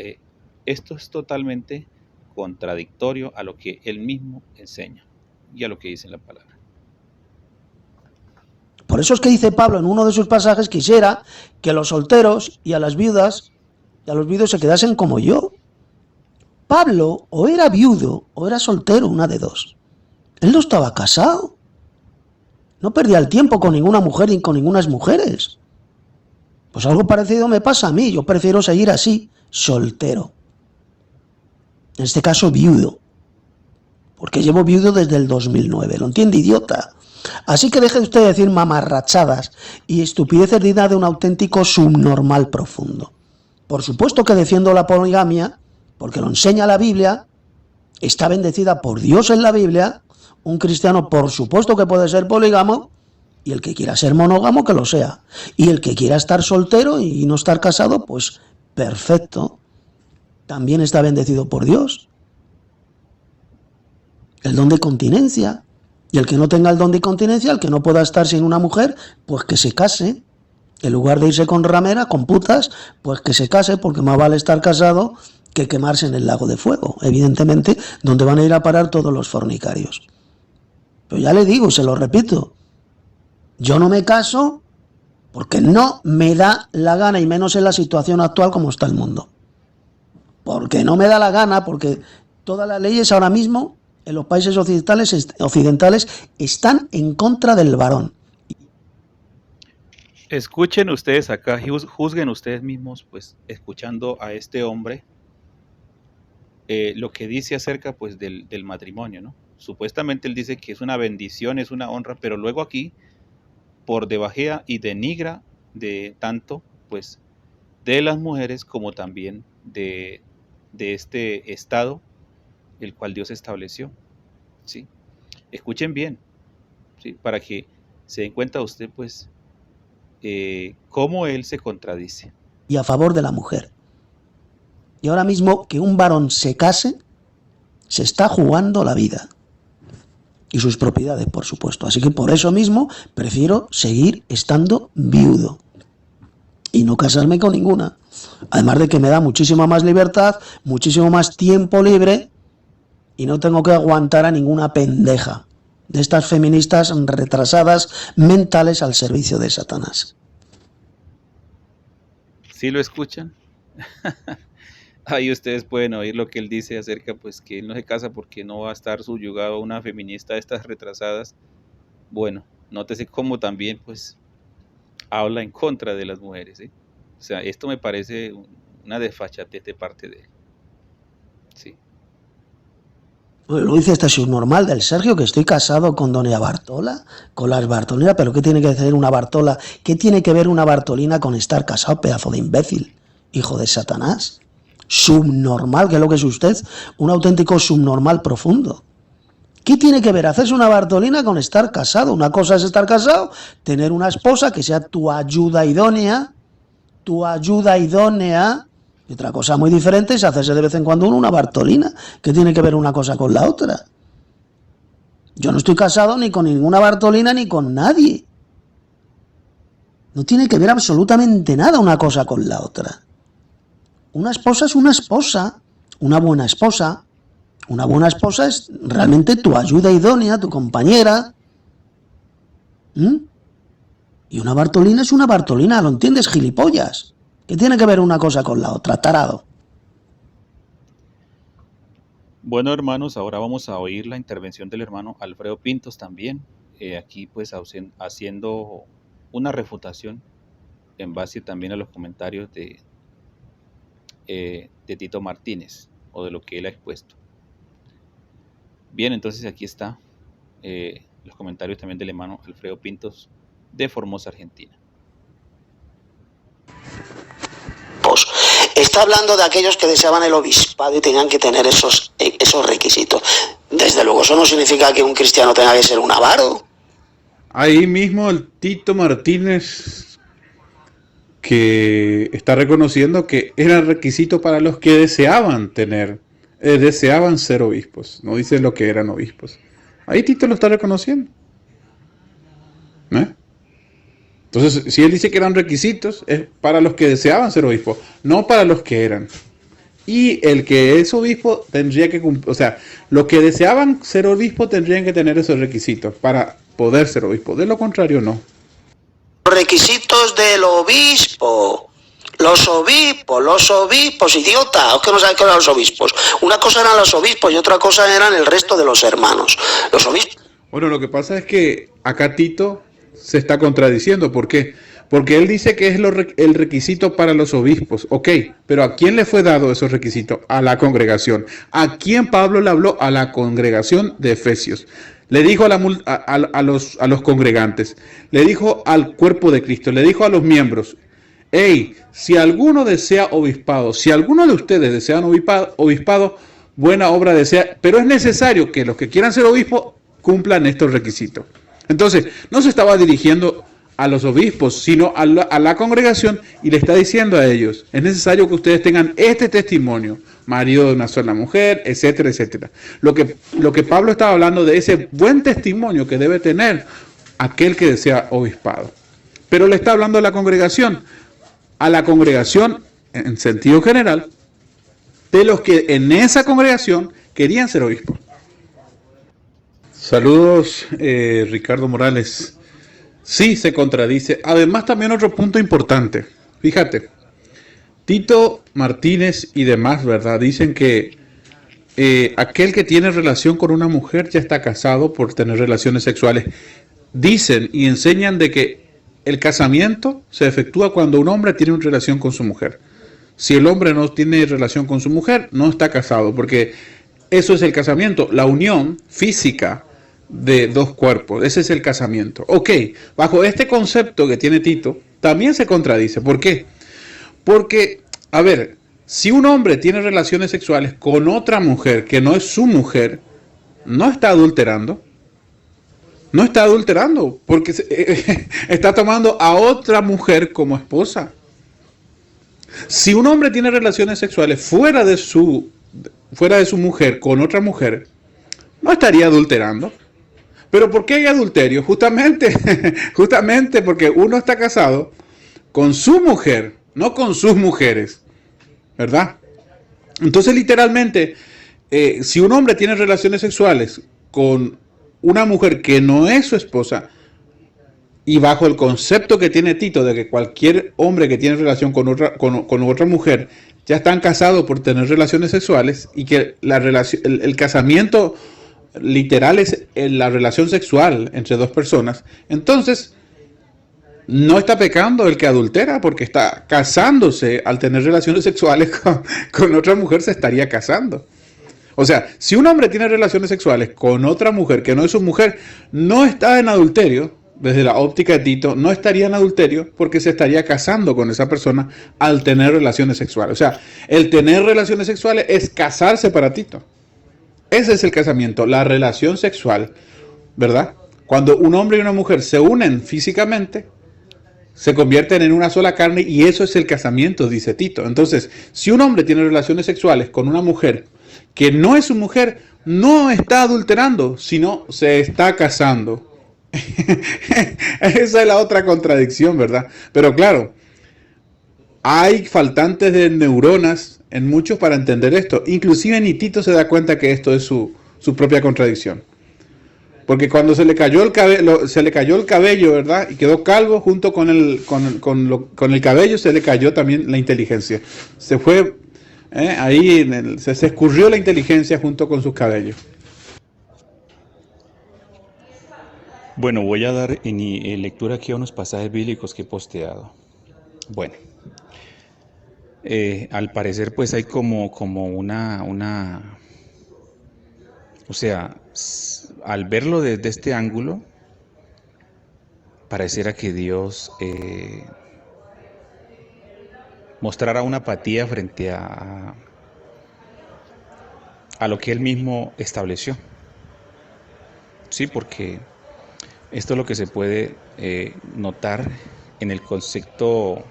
esto es totalmente contradictorio a lo que él mismo enseña y a lo que dice en la palabra. Por eso es que dice Pablo en uno de sus pasajes, quisiera que los solteros y a las viudas y a los viudos se quedasen como yo. Pablo o era viudo o era soltero, una de dos. Él no estaba casado. No perdía el tiempo con ninguna mujer ni con ningunas mujeres. Pues algo parecido me pasa a mí. Yo prefiero seguir así, soltero. En este caso, viudo. Porque llevo viudo desde el 2009. ¿Lo entiende, idiota? Así que deje usted de decir mamarrachadas y estupideces dignas de un auténtico subnormal profundo. Por supuesto que defiendo la poligamia, porque lo enseña la Biblia, está bendecida por Dios en la Biblia. Un cristiano, por supuesto que puede ser polígamo, y el que quiera ser monógamo, que lo sea. Y el que quiera estar soltero y no estar casado, pues perfecto. También está bendecido por Dios. El don de continencia. Y el que no tenga el don de continencia, el que no pueda estar sin una mujer, pues que se case. En lugar de irse con ramera, con putas, pues que se case, porque más vale estar casado que quemarse en el lago de fuego. Evidentemente, donde van a ir a parar todos los fornicarios. Pero ya le digo, se lo repito, yo no me caso porque no me da la gana, y menos en la situación actual como está el mundo. Porque no me da la gana, porque todas las leyes ahora mismo en los países occidentales están en contra del varón. Escuchen ustedes acá, juzguen ustedes mismos, pues escuchando a este hombre lo que dice acerca pues del matrimonio, ¿no? Supuestamente él dice que es una bendición, es una honra, pero luego aquí por debajea y denigra de tanto, pues, de las mujeres como también de este estado el cual Dios estableció, ¿sí? Escuchen bien, ¿sí? Para que se den cuenta usted, pues, cómo él se contradice. Y a favor de la mujer. Y ahora mismo que un varón se case, se está jugando la vida. Y sus propiedades, por supuesto. Así que por eso mismo prefiero seguir estando viudo. Y no casarme con ninguna. Además de que me da muchísima más libertad, muchísimo más tiempo libre, y no tengo que aguantar a ninguna pendeja de estas feministas retrasadas mentales al servicio de Satanás. ¿Sí lo escuchan? Ahí ustedes pueden oír lo que él dice acerca, pues, que él no se casa porque no va a estar subyugado a una feminista de estas retrasadas. Bueno, nótese cómo también, pues, habla en contra de las mujeres, ¿sí? O sea, esto me parece una desfachatez de parte de él. Sí. Lo dice este subnormal del Sergio, que estoy casado con doña Bartola, con las Bartolinas, pero ¿qué tiene que hacer una Bartola? ¿Qué tiene que ver una Bartolina con estar casado, pedazo de imbécil? Hijo de Satanás. Subnormal, que es lo que es usted, un auténtico subnormal profundo. ¿Qué tiene que ver hacerse una Bartolina con estar casado? Una cosa es estar casado, tener una esposa que sea tu ayuda idónea, y otra cosa muy diferente es hacerse de vez en cuando una Bartolina. ¿Qué tiene que ver una cosa con la otra? Yo no estoy casado ni con ninguna Bartolina ni con nadie. No tiene que ver absolutamente nada una cosa con la otra. Una esposa es una esposa, una buena esposa. Una buena esposa es realmente tu ayuda idónea, tu compañera. Y una Bartolina es una Bartolina, ¿lo entiendes, gilipollas? ¿Qué tiene que ver una cosa con la otra, tarado? Bueno, hermanos, ahora vamos a oír la intervención del hermano Alfredo Pintos también, aquí pues haciendo una refutación en base también a los comentarios de Tito Martínez o de lo que él ha expuesto. Bien, entonces aquí está los comentarios también del hermano Alfredo Pintos de Formosa, Argentina. Está hablando de aquellos que deseaban el obispado y tenían que tener esos requisitos. Desde luego, eso no significa que un cristiano tenga que ser un avaro. Ahí mismo el Tito Martínez, que está reconociendo que era requisito para los que deseaban ser obispos. No dice lo que eran obispos. Ahí Tito lo está reconociendo. Entonces, si él dice que eran requisitos, es para los que deseaban ser obispos, no para los que eran. Y el que es obispo tendría que cumplir, o sea, los que deseaban ser obispo tendrían que tener esos requisitos para poder ser obispo. De lo contrario, no. Los requisitos del obispo. Los obispos, idiota. ¿O que no sabes qué eran los obispos? Una cosa eran los obispos y otra cosa eran el resto de los hermanos. Los obispos. Bueno, lo que pasa es que acá Tito se está contradiciendo. ¿Por qué? Porque él dice que es el requisito para los obispos. Ok, pero ¿a quién le fue dado esos requisitos? A la congregación. ¿A quién Pablo le habló? A la congregación de Efesios. Le dijo a los congregantes, le dijo al cuerpo de Cristo, le dijo a los miembros: hey, si alguno desea obispado, si alguno de ustedes desean obispado, buena obra desea, pero es necesario que los que quieran ser obispos cumplan estos requisitos. Entonces, no se estaba dirigiendo a los obispos, sino a la congregación, y le está diciendo a ellos: es necesario que ustedes tengan este testimonio, marido de una sola mujer, etcétera, etcétera. Lo que Pablo estaba hablando de ese buen testimonio que debe tener aquel que desea obispado. Pero le está hablando a la congregación en sentido general, de los que en esa congregación querían ser obispos. Saludos, Ricardo Morales. Sí, se contradice. Además, también otro punto importante. Fíjate, Tito Martínez y demás, ¿verdad? Dicen que aquel que tiene relación con una mujer ya está casado por tener relaciones sexuales. Dicen y enseñan de que el casamiento se efectúa cuando un hombre tiene una relación con su mujer. Si el hombre no tiene relación con su mujer, no está casado, porque eso es el casamiento, la unión física de dos cuerpos. Ese es el casamiento. Ok, bajo este concepto que tiene Tito, también se contradice. ¿Por qué? Porque, a ver, si un hombre tiene relaciones sexuales con otra mujer que no es su mujer, no está adulterando. No está adulterando, porque está tomando a otra mujer como esposa. Si un hombre tiene relaciones sexuales fuera de su mujer con otra mujer, no estaría adulterando. Pero ¿por qué hay adulterio? Justamente porque uno está casado con su mujer, no con sus mujeres, ¿verdad? Entonces, literalmente, si un hombre tiene relaciones sexuales con una mujer que no es su esposa, y bajo el concepto que tiene Tito de que cualquier hombre que tiene relación con otra mujer ya están casados por tener relaciones sexuales, y que el casamiento literal es la relación sexual entre dos personas, entonces no está pecando el que adultera, porque está casándose. Al tener relaciones sexuales con otra mujer, se estaría casando. O sea, si un hombre tiene relaciones sexuales con otra mujer que no es su mujer, no está en adulterio. Desde la óptica de Tito, no estaría en adulterio, porque se estaría casando con esa persona al tener relaciones sexuales. O sea, el tener relaciones sexuales es casarse para Tito. Ese es el casamiento, la relación sexual, ¿verdad? Cuando un hombre y una mujer se unen físicamente, se convierten en una sola carne, y eso es el casamiento, dice Tito. Entonces, si un hombre tiene relaciones sexuales con una mujer que no es su mujer, no está adulterando, sino se está casando. Esa es la otra contradicción, ¿verdad? Pero claro, hay faltantes de neuronas en muchos para entender esto. Inclusive ni Tito se da cuenta que esto es su propia contradicción. Porque cuando se le cayó el cabello, ¿verdad? Y quedó calvo, junto con el cabello se le cayó también la inteligencia. Se fue, se escurrió la inteligencia junto con sus cabellos. Bueno, voy a dar en lectura aquí a unos pasajes bíblicos que he posteado. Bueno, al parecer pues hay como una, o sea, al verlo desde este ángulo, pareciera que Dios mostrara una apatía frente a lo que Él mismo estableció. Sí, porque esto es lo que se puede notar en el concepto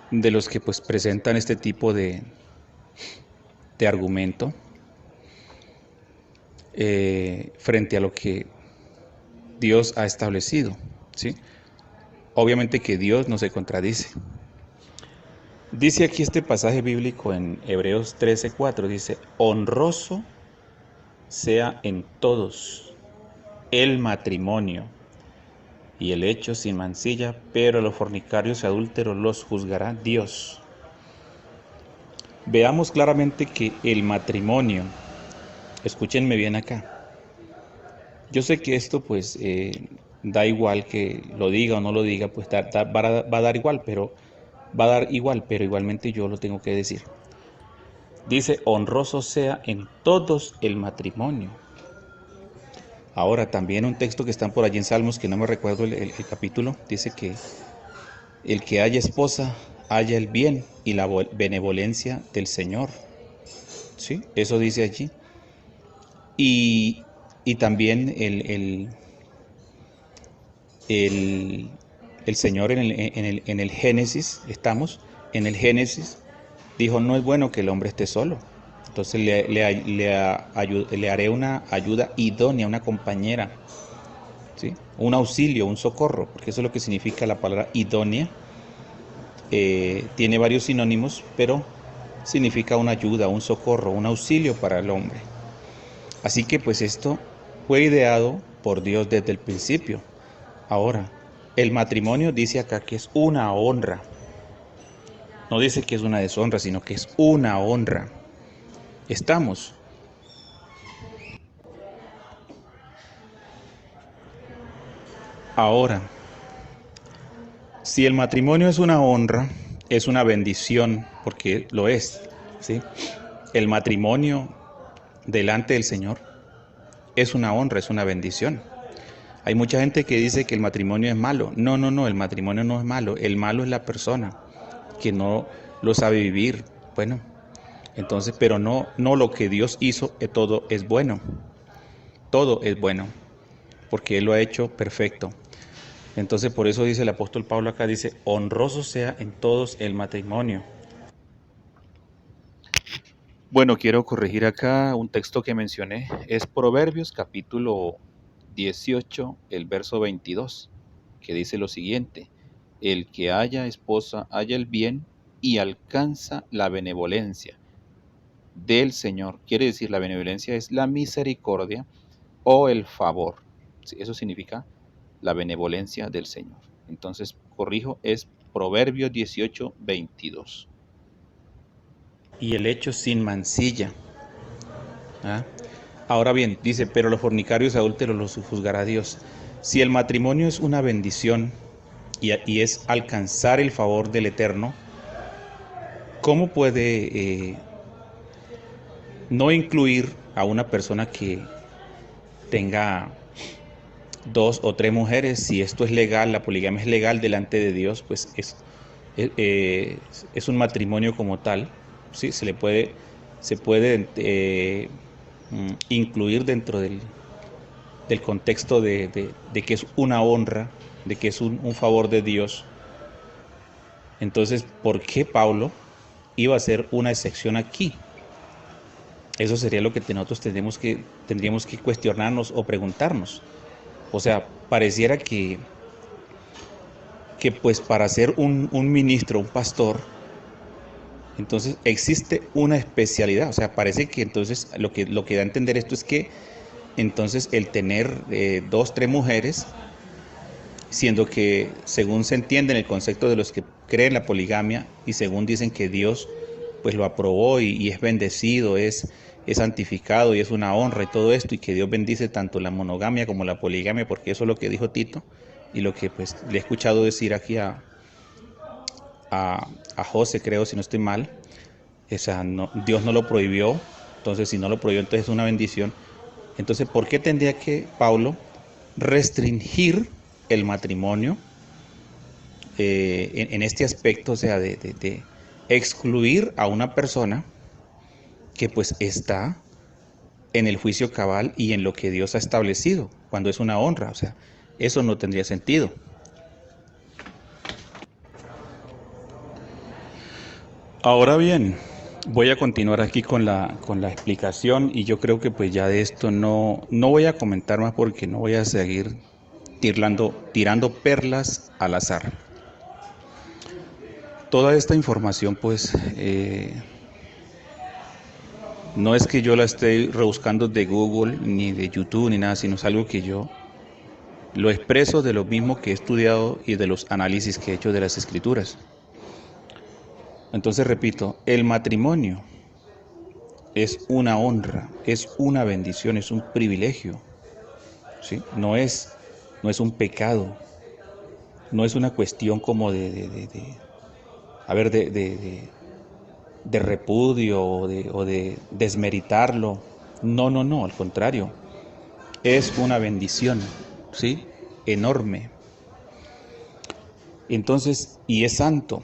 de los que pues presentan este tipo de argumento frente a lo que Dios ha establecido, ¿sí? Obviamente que Dios no se contradice. Dice aquí este pasaje bíblico en Hebreos 13:4, dice: honroso sea en todos el matrimonio y el hecho sin mancilla, pero a los fornicarios y adúlteros los juzgará Dios. Veamos claramente que el matrimonio, escúchenme bien acá, yo sé que esto pues da igual que lo diga o no lo diga, pues va a dar igual, pero igualmente yo lo tengo que decir. Dice: honroso sea en todos el matrimonio. Ahora, también un texto que están por allí en Salmos, que no me recuerdo el capítulo, dice que el que haya esposa, haya el bien y la benevolencia del Señor. ¿Sí? Eso dice allí. Y también el Señor en el Génesis, dijo: no es bueno que el hombre esté solo. Entonces le haré una ayuda idónea, una compañera, ¿sí? Un auxilio, un socorro, porque eso es lo que significa la palabra idónea. Tiene varios sinónimos, pero significa una ayuda, un socorro, un auxilio para el hombre. Así que pues esto fue ideado por Dios desde el principio. Ahora, el matrimonio dice acá que es una honra. No dice que es una deshonra, sino que es una honra. Estamos. Ahora, si el matrimonio es una honra, es una bendición, porque lo es, ¿sí? El matrimonio delante del Señor es una honra, es una bendición. Hay mucha gente que dice que el matrimonio es malo. No, no, no, el matrimonio no es malo. El malo es la persona que no lo sabe vivir. Bueno, entonces, pero no lo que Dios hizo, todo es bueno. Todo es bueno, porque Él lo ha hecho perfecto. Entonces, por eso dice el apóstol Pablo acá, dice, honroso sea en todos el matrimonio. Bueno, quiero corregir acá un texto que mencioné. Es Proverbios capítulo 18, el verso 22, que dice lo siguiente: el que haya esposa halla el bien y alcanza la benevolencia del Señor. Quiere decir, la benevolencia es la misericordia o el favor. Sí, eso significa la benevolencia del Señor. Entonces, corrijo, es Proverbios 18, 22. Y el hecho sin mancilla. ¿Ah? Ahora bien, dice, pero los fornicarios adúlteros los juzgará Dios. Si el matrimonio es una bendición y es alcanzar el favor del Eterno, ¿cómo puede no incluir a una persona que tenga 2 o 3 mujeres? Si esto es legal, la poligamia es legal delante de Dios, pues es un matrimonio como tal, ¿sí? Se puede incluir dentro del contexto de que es una honra, de que es un favor de Dios. Entonces, ¿por qué Pablo iba a hacer una excepción aquí? Eso sería lo que nosotros tendríamos que cuestionarnos o preguntarnos. O sea, pareciera que pues para ser un ministro, un pastor, entonces existe una especialidad. O sea, parece que entonces lo que da a entender esto es que entonces el tener 2, 3 mujeres, siendo que según se entiende en el concepto de los que creen la poligamia y según dicen que Dios pues lo aprobó y es bendecido, es santificado y es una honra y todo esto, y que Dios bendice tanto la monogamia como la poligamia, porque eso es lo que dijo Tito y lo que pues le he escuchado decir aquí a José, creo, si no estoy mal. O sea, no, Dios no lo prohibió, entonces si no lo prohibió, entonces es una bendición. Entonces, ¿por qué tendría que Pablo restringir el matrimonio en este aspecto? O sea, de excluir a una persona que pues está en el juicio cabal y en lo que Dios ha establecido, cuando es una honra. O sea, eso no tendría sentido. Ahora bien, voy a continuar aquí con la explicación, y yo creo que pues ya de esto no voy a comentar más, porque no voy a seguir tirando perlas al azar. Toda esta información pues no es que yo la esté rebuscando de Google ni de YouTube ni nada, sino es algo que yo lo expreso de lo mismo que he estudiado y de los análisis que he hecho de las Escrituras. Entonces repito, el matrimonio es una honra, es una bendición, es un privilegio, ¿sí? No es un pecado, no es una cuestión como de repudio o de desmeritarlo. No, al contrario, es una bendición, ¿sí? Enorme. Entonces, y es santo,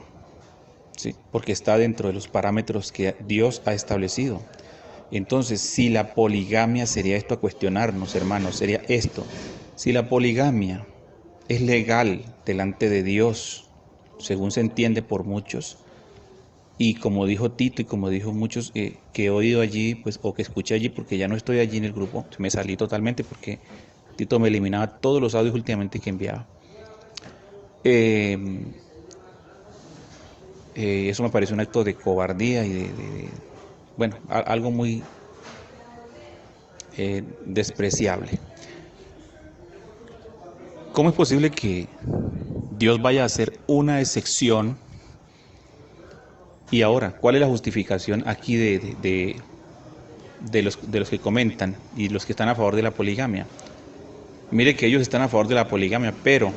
¿sí? Porque está dentro de los parámetros que Dios ha establecido. Entonces, si la poligamia, sería esto a cuestionarnos, hermanos, sería esto: si la poligamia es legal delante de Dios, según se entiende por muchos, y como dijo Tito y como dijo muchos que he oído allí, pues, o que escuché allí, porque ya no estoy allí en el grupo, me salí totalmente porque Tito me eliminaba todos los audios últimamente que enviaba. Eso me parece un acto de cobardía y bueno, algo muy despreciable. ¿Cómo es posible que Dios vaya a hacer una excepción? Y ahora, ¿cuál es la justificación aquí de los que comentan y los que están a favor de la poligamia? Mire que ellos están a favor de la poligamia, pero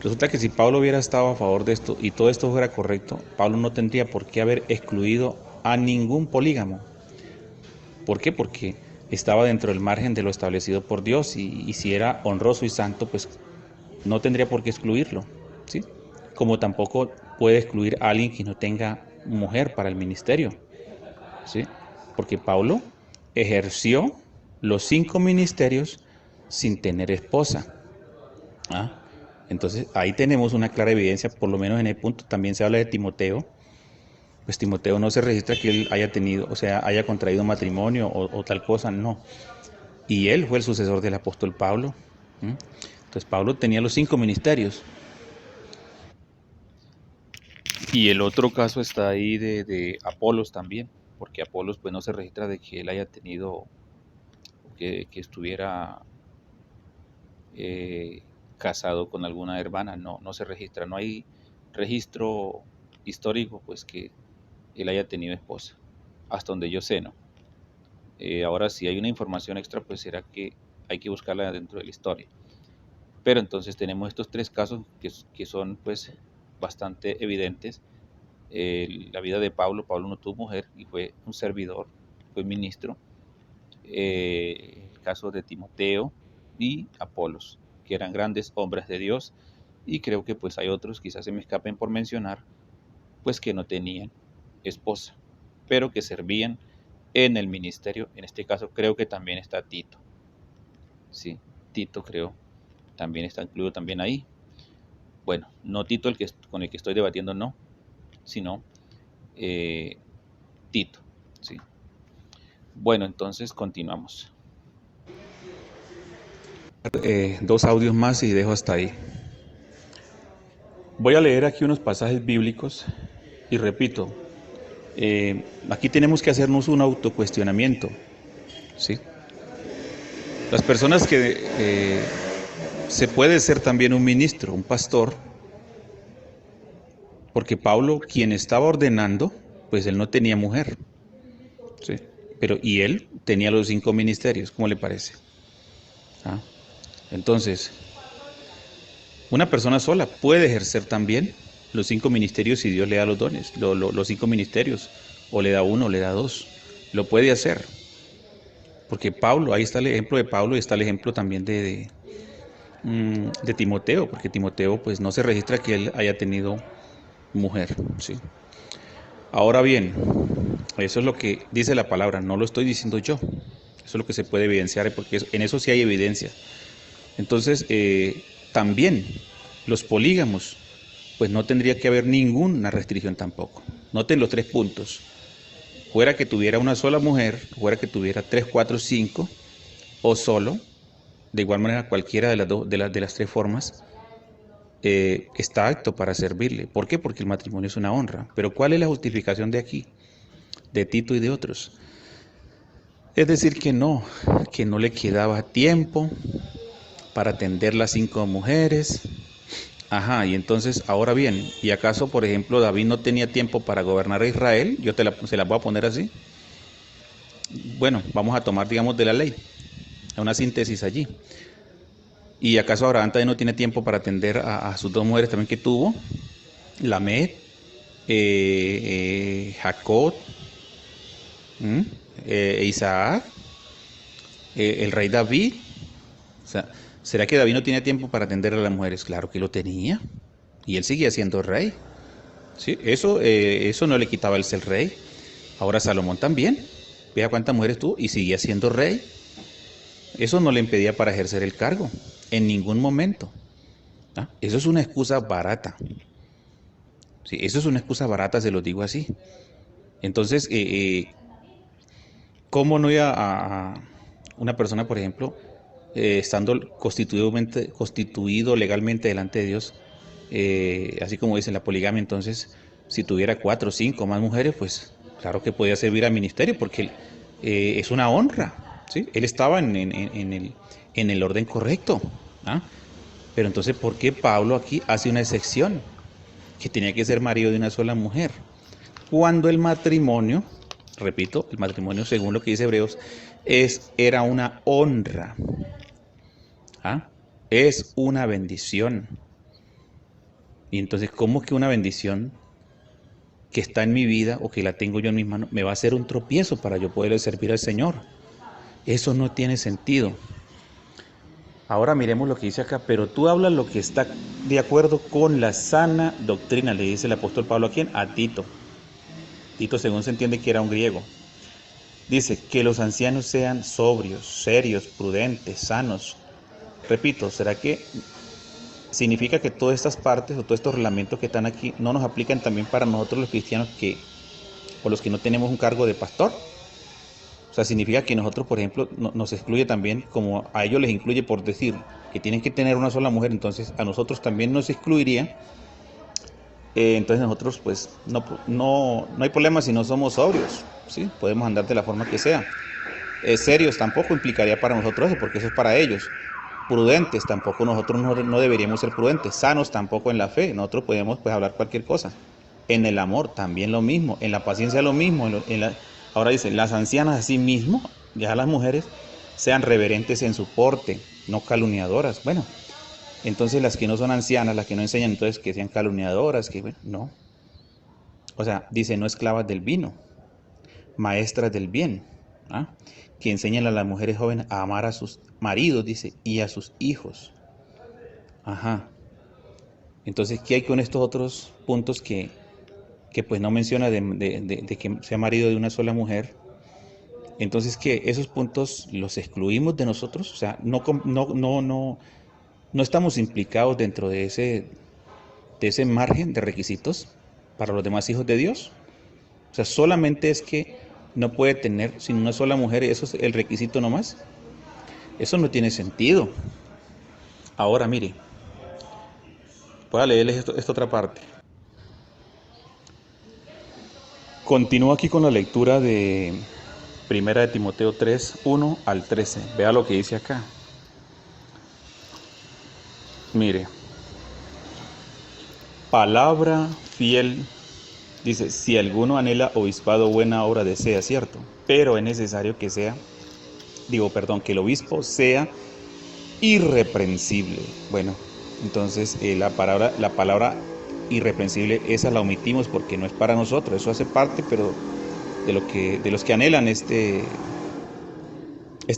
resulta que si Pablo hubiera estado a favor de esto y todo esto fuera correcto, Pablo no tendría por qué haber excluido a ningún polígamo. ¿Por qué? Porque estaba dentro del margen de lo establecido por Dios y si era honroso y santo, pues no tendría por qué excluirlo, ¿sí? Como tampoco puede excluir a alguien que no tenga mujer para el ministerio, ¿sí? Porque Pablo ejerció los 5 ministerios sin tener esposa. ¿Ah? Entonces ahí tenemos una clara evidencia, por lo menos en el punto. También se habla de Timoteo. Pues Timoteo no se registra que él haya tenido, o sea, haya contraído matrimonio o tal cosa, no. Y él fue el sucesor del apóstol Pablo. Entonces Pablo tenía los 5 ministerios. Y el otro caso está ahí de Apolos también, porque Apolos pues no se registra de que él haya tenido, que estuviera casado con alguna hermana, no se registra, no hay registro histórico pues que él haya tenido esposa, hasta donde yo sé, ¿no? Ahora si hay una información extra pues será que hay que buscarla dentro de la historia. Pero entonces tenemos estos 3 casos que son pues bastante evidentes. La vida de Pablo no tuvo mujer y fue un servidor, fue ministro. El caso de Timoteo y Apolos, que eran grandes hombres de Dios, y creo que pues hay otros, quizás se me escapen por mencionar, pues que no tenían esposa, pero que servían en el ministerio. En este caso creo que también está Tito, sí, Tito creo, también está incluido también ahí. Bueno, no Tito con el que estoy debatiendo, no, sino Tito, sí. Bueno, entonces continuamos. 2 audios más y dejo hasta ahí. Voy a leer aquí unos pasajes bíblicos y repito, aquí tenemos que hacernos un autocuestionamiento, ¿sí? Las personas que se puede ser también un ministro, un pastor, porque Pablo, quien estaba ordenando, pues él no tenía mujer, ¿sí? Pero y él tenía los 5 ministerios, ¿cómo le parece? ¿Ah? Entonces, una persona sola puede ejercer también los 5 ministerios si Dios le da los dones, los 5 ministerios, o le da 1, o le da 2, lo puede hacer. Porque Pablo, ahí está el ejemplo de Pablo y está el ejemplo también de Timoteo, porque Timoteo pues no se registra que él haya tenido mujer, ¿sí? Ahora bien, eso es lo que dice la palabra, no lo estoy diciendo yo, eso es lo que se puede evidenciar, porque en eso sí hay evidencia. Entonces, también los polígamos, pues no tendría que haber ninguna restricción tampoco. Noten los 3 puntos. Fuera que tuviera una sola mujer, fuera que tuviera 3, 4, 5, o solo, de igual manera cualquiera de las 3 formas, está apto para servirle. ¿Por qué? Porque el matrimonio es una honra. Pero ¿cuál es la justificación de aquí? De Tito y de otros. Es decir, que no le quedaba tiempo para atender las 5 mujeres. Ajá, y entonces, ahora bien, ¿y acaso, por ejemplo, David no tenía tiempo para gobernar a Israel? Se las voy a poner así. Bueno, vamos a tomar, digamos, de la ley, una síntesis allí. ¿Y acaso Abraham también no tiene tiempo para atender a sus 2 mujeres también que tuvo? Lamed, Jacob, Isaac, el rey David. O sea, ¿será que David no tiene tiempo para atender a las mujeres? Claro que lo tenía. Y él seguía siendo rey. ¿Sí? Eso no le quitaba el ser rey. Ahora Salomón también. Vea cuántas mujeres tuvo y seguía siendo rey. Eso no le impedía para ejercer el cargo. En ningún momento. ¿Ah? Eso es una excusa barata. Sí, eso es una excusa barata, se lo digo así. Entonces, ¿cómo no iba a una persona, por ejemplo, estando constituido legalmente delante de Dios, así como dice la poligamia, entonces, si tuviera 4 o 5 más mujeres, pues claro que podía servir al ministerio, porque es una honra, ¿sí? Él estaba en el orden correcto, ¿ah? Pero entonces, ¿por qué Pablo aquí hace una excepción? Que tenía que ser marido de una sola mujer. Cuando el matrimonio, repito, el matrimonio según lo que dice Hebreos, era una honra. ¿Ah? Es una bendición. Y entonces, ¿cómo que una bendición que está en mi vida o que la tengo yo en mis manos me va a ser un tropiezo para yo poder servir al Señor? Eso no tiene sentido. Ahora miremos lo que dice acá, pero tú hablas lo que está de acuerdo con la sana doctrina, le dice el apóstol Pablo a quién, a Tito. Tito, según se entiende que era un griego. Dice que los ancianos sean sobrios, serios, prudentes, sanos. Repito, ¿será que significa que todas estas partes o todos estos reglamentos que están aquí no nos aplican también para nosotros los cristianos o los que no tenemos un cargo de pastor? O sea, significa que nosotros, por ejemplo, nos excluye también, como a ellos les incluye por decir que tienen que tener una sola mujer, entonces a nosotros también nos excluiría. Entonces nosotros pues no hay problema si no somos sobrios, ¿sí? Podemos andar de la forma que sea. Serios tampoco implicaría para nosotros eso, porque eso es para ellos. Prudentes tampoco, nosotros no deberíamos ser prudentes. Sanos tampoco en la fe, nosotros podemos pues hablar cualquier cosa. En el amor también lo mismo, en la paciencia lo mismo. Ahora dice, las ancianas así mismo, ya las mujeres, sean reverentes en su porte, no calumniadoras. Bueno, entonces las que no son ancianas, las que no enseñan, entonces que sean calumniadoras, que bueno, no. O sea, dice, no esclavas del vino, maestras del bien, ¿ah? Que enseñan a las mujeres jóvenes a amar a sus maridos, dice, y a sus hijos. Ajá. Entonces, ¿qué hay con estos otros puntos que pues no menciona de que sea marido de una sola mujer? Entonces, ¿qué? Esos puntos los excluimos de nosotros, o sea, no estamos implicados dentro de ese margen de requisitos para los demás hijos de Dios. O sea, solamente es que no puede tener sin una sola mujer, eso es el requisito nomás. Eso no tiene sentido. Ahora, mire, voy a leerles esta otra parte. Continúo aquí con la lectura de Primera de Timoteo 3, 1 al 13. Vea lo que dice acá. Mire, palabra fiel, dice, si alguno anhela obispado, buena obra desea, ¿cierto? Pero es necesario que que el obispo sea irreprensible. Bueno, entonces la palabra irreprensible, esa la omitimos porque no es para nosotros, eso hace parte, pero de los que anhelan este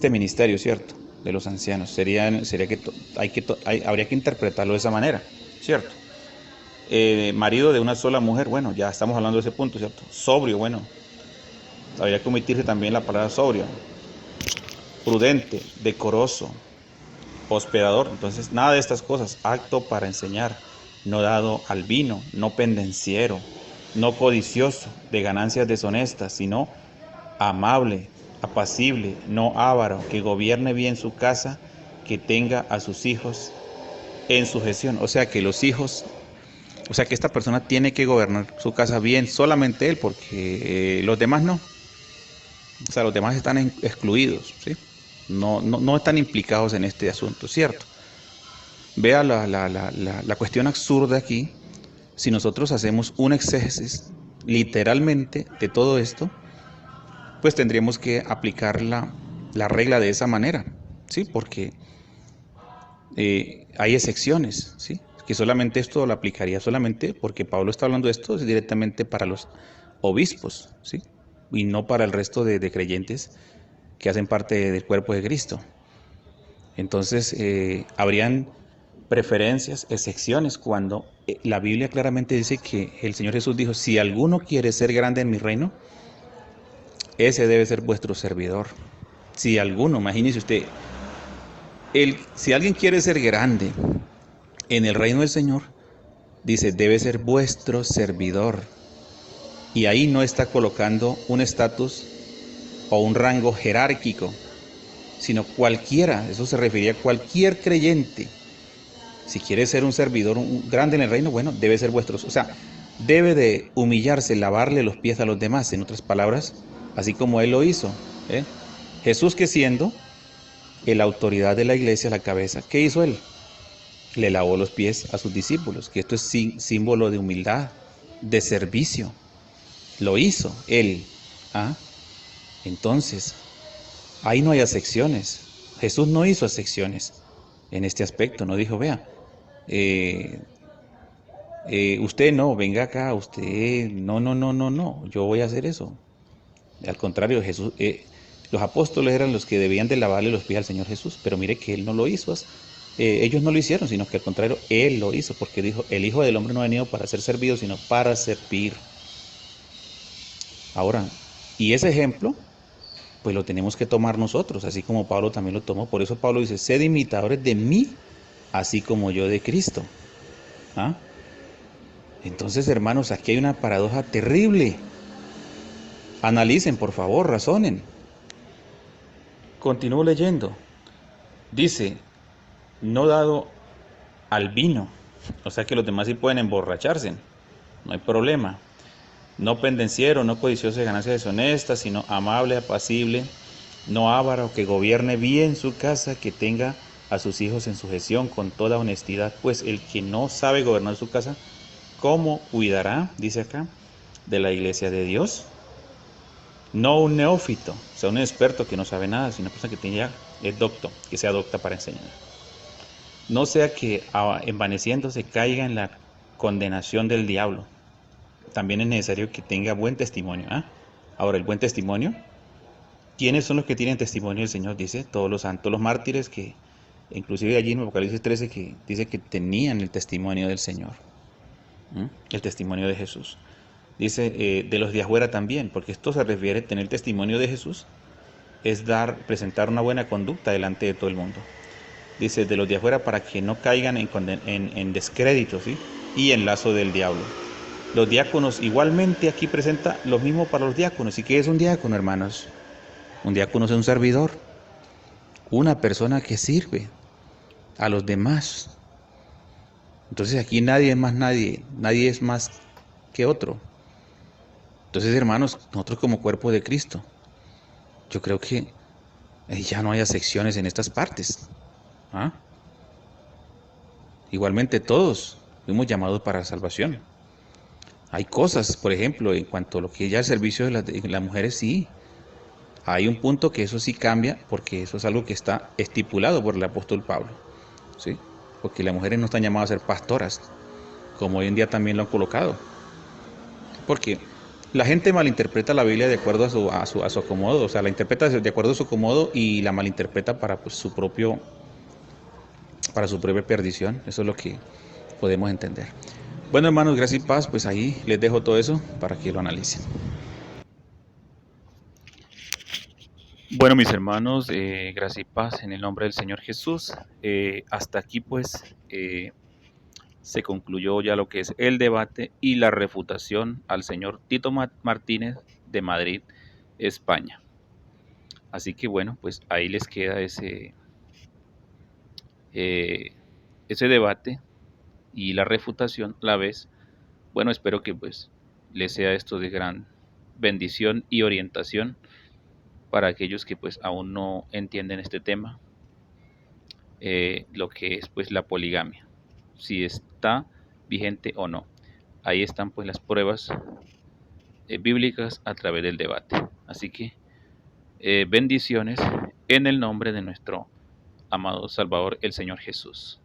ministerio, ¿cierto? De los ancianos, habría que interpretarlo de esa manera, ¿cierto? Marido de una sola mujer, bueno, ya estamos hablando de ese punto, ¿cierto? Sobrio, bueno, habría que omitirse también la palabra sobrio. Prudente, decoroso, hospedador, entonces nada de estas cosas, apto para enseñar, no dado al vino, no pendenciero, no codicioso de ganancias deshonestas, sino amable, apacible, no avaro, que gobierne bien su casa, que tenga a sus hijos en sujeción. O sea que esta persona tiene que gobernar su casa bien, solamente él, porque los demás no. O sea, los demás están excluidos, ¿sí? No están implicados en este asunto, ¿cierto? Vea la cuestión absurda aquí. Si nosotros hacemos un exégesis literalmente de todo esto, pues tendríamos que aplicar la regla de esa manera, ¿sí? Porque hay excepciones, ¿sí? Que solamente esto lo aplicaría solamente porque Pablo está hablando de esto directamente para los obispos, ¿sí? Y no para el resto de creyentes que hacen parte del cuerpo de Cristo. Entonces, habrían preferencias, excepciones, cuando la Biblia claramente dice que el Señor Jesús dijo, si alguno quiere ser grande en mi reino, ese debe ser vuestro servidor. Si alguno, imagínese usted, si alguien quiere ser grande en el reino del Señor, dice, debe ser vuestro servidor. Y ahí no está colocando un estatus o un rango jerárquico, sino cualquiera, eso se refería a cualquier creyente. Si quiere ser un servidor grande en el reino, bueno, debe ser vuestro, o sea, debe de humillarse, lavarle los pies a los demás, en otras palabras, así como él lo hizo. Jesús, que siendo la autoridad de la iglesia, la cabeza, ¿qué hizo él? Le lavó los pies a sus discípulos, que esto es símbolo de humildad, de servicio. Lo hizo él. Entonces, ahí no hay acepciones. Jesús no hizo acepciones en este aspecto, no dijo, vea, usted no, venga acá, usted, no, yo voy a hacer eso. Al contrario, Jesús, Los apóstoles eran los que debían de lavarle los pies al Señor Jesús, pero mire que Él no lo hizo. Ellos no lo hicieron, sino que al contrario, Él lo hizo, porque dijo, el Hijo del Hombre no ha venido para ser servido, sino para servir. Ahora, y ese ejemplo, pues lo tenemos que tomar nosotros, así como Pablo también lo tomó. Por eso Pablo dice, sed imitadores de mí, así como yo de Cristo. ¿Ah? Entonces, hermanos, aquí hay una paradoja terrible. Analicen, por favor, razonen. Continúo leyendo. Dice, no dado al vino, o sea que los demás sí pueden emborracharse, no hay problema. No pendenciero, no codicioso de ganancias deshonestas, sino amable, apacible, no avaro, que gobierne bien su casa, que tenga a sus hijos en sujeción con toda honestidad, pues el que no sabe gobernar su casa, ¿cómo cuidará, dice acá, de la iglesia de Dios? No un neófito, o sea, un experto que no sabe nada, sino una persona que es docto, que sea docta para enseñar. No sea que envaneciéndose caiga en la condenación del diablo. También es necesario que tenga buen testimonio. Ahora, el buen testimonio, ¿quiénes son los que tienen testimonio del Señor? Dice, todos los santos, los mártires, que inclusive allí en Apocalipsis 13 que dice que tenían el testimonio del Señor, el testimonio de Jesús. Dice, de los de afuera también, porque esto se refiere a tener testimonio de Jesús, es presentar una buena conducta delante de todo el mundo. Dice, de los de afuera para que no caigan en descrédito, ¿sí? Y en lazo del diablo. Los diáconos, igualmente aquí presenta lo mismo para los diáconos. ¿Y qué es un diácono, hermanos? Un diácono es un servidor, una persona que sirve a los demás. Entonces aquí nadie es más que otro. Entonces, hermanos, nosotros como cuerpo de Cristo, yo creo que ya no haya secciones en estas partes. Igualmente todos fuimos llamados para la salvación. Hay cosas, por ejemplo, en cuanto a lo que ya el servicio de las mujeres, sí. Hay un punto que eso sí cambia, porque eso es algo que está estipulado por el apóstol Pablo, ¿sí? Porque las mujeres no están llamadas a ser pastoras, como hoy en día también lo han colocado. Porque la gente malinterpreta la Biblia de acuerdo a su acomodo, o sea, la interpreta de acuerdo a su acomodo y la malinterpreta para su propia perdición. Eso es lo que podemos entender. Bueno, hermanos, gracias y paz, pues ahí les dejo todo eso para que lo analicen. Bueno, mis hermanos, gracia y paz en el nombre del Señor Jesús. Hasta aquí pues se concluyó ya lo que es el debate y la refutación al señor Tito Martínez de Madrid, España. Así que bueno, pues ahí les queda ese debate y la refutación a la vez. Bueno, espero que pues les sea esto de gran bendición y orientación para aquellos que pues aún no entienden este tema, lo que es pues la poligamia, si está vigente o no. Ahí están pues las pruebas bíblicas a través del debate. Así que bendiciones en el nombre de nuestro amado Salvador, el Señor Jesús.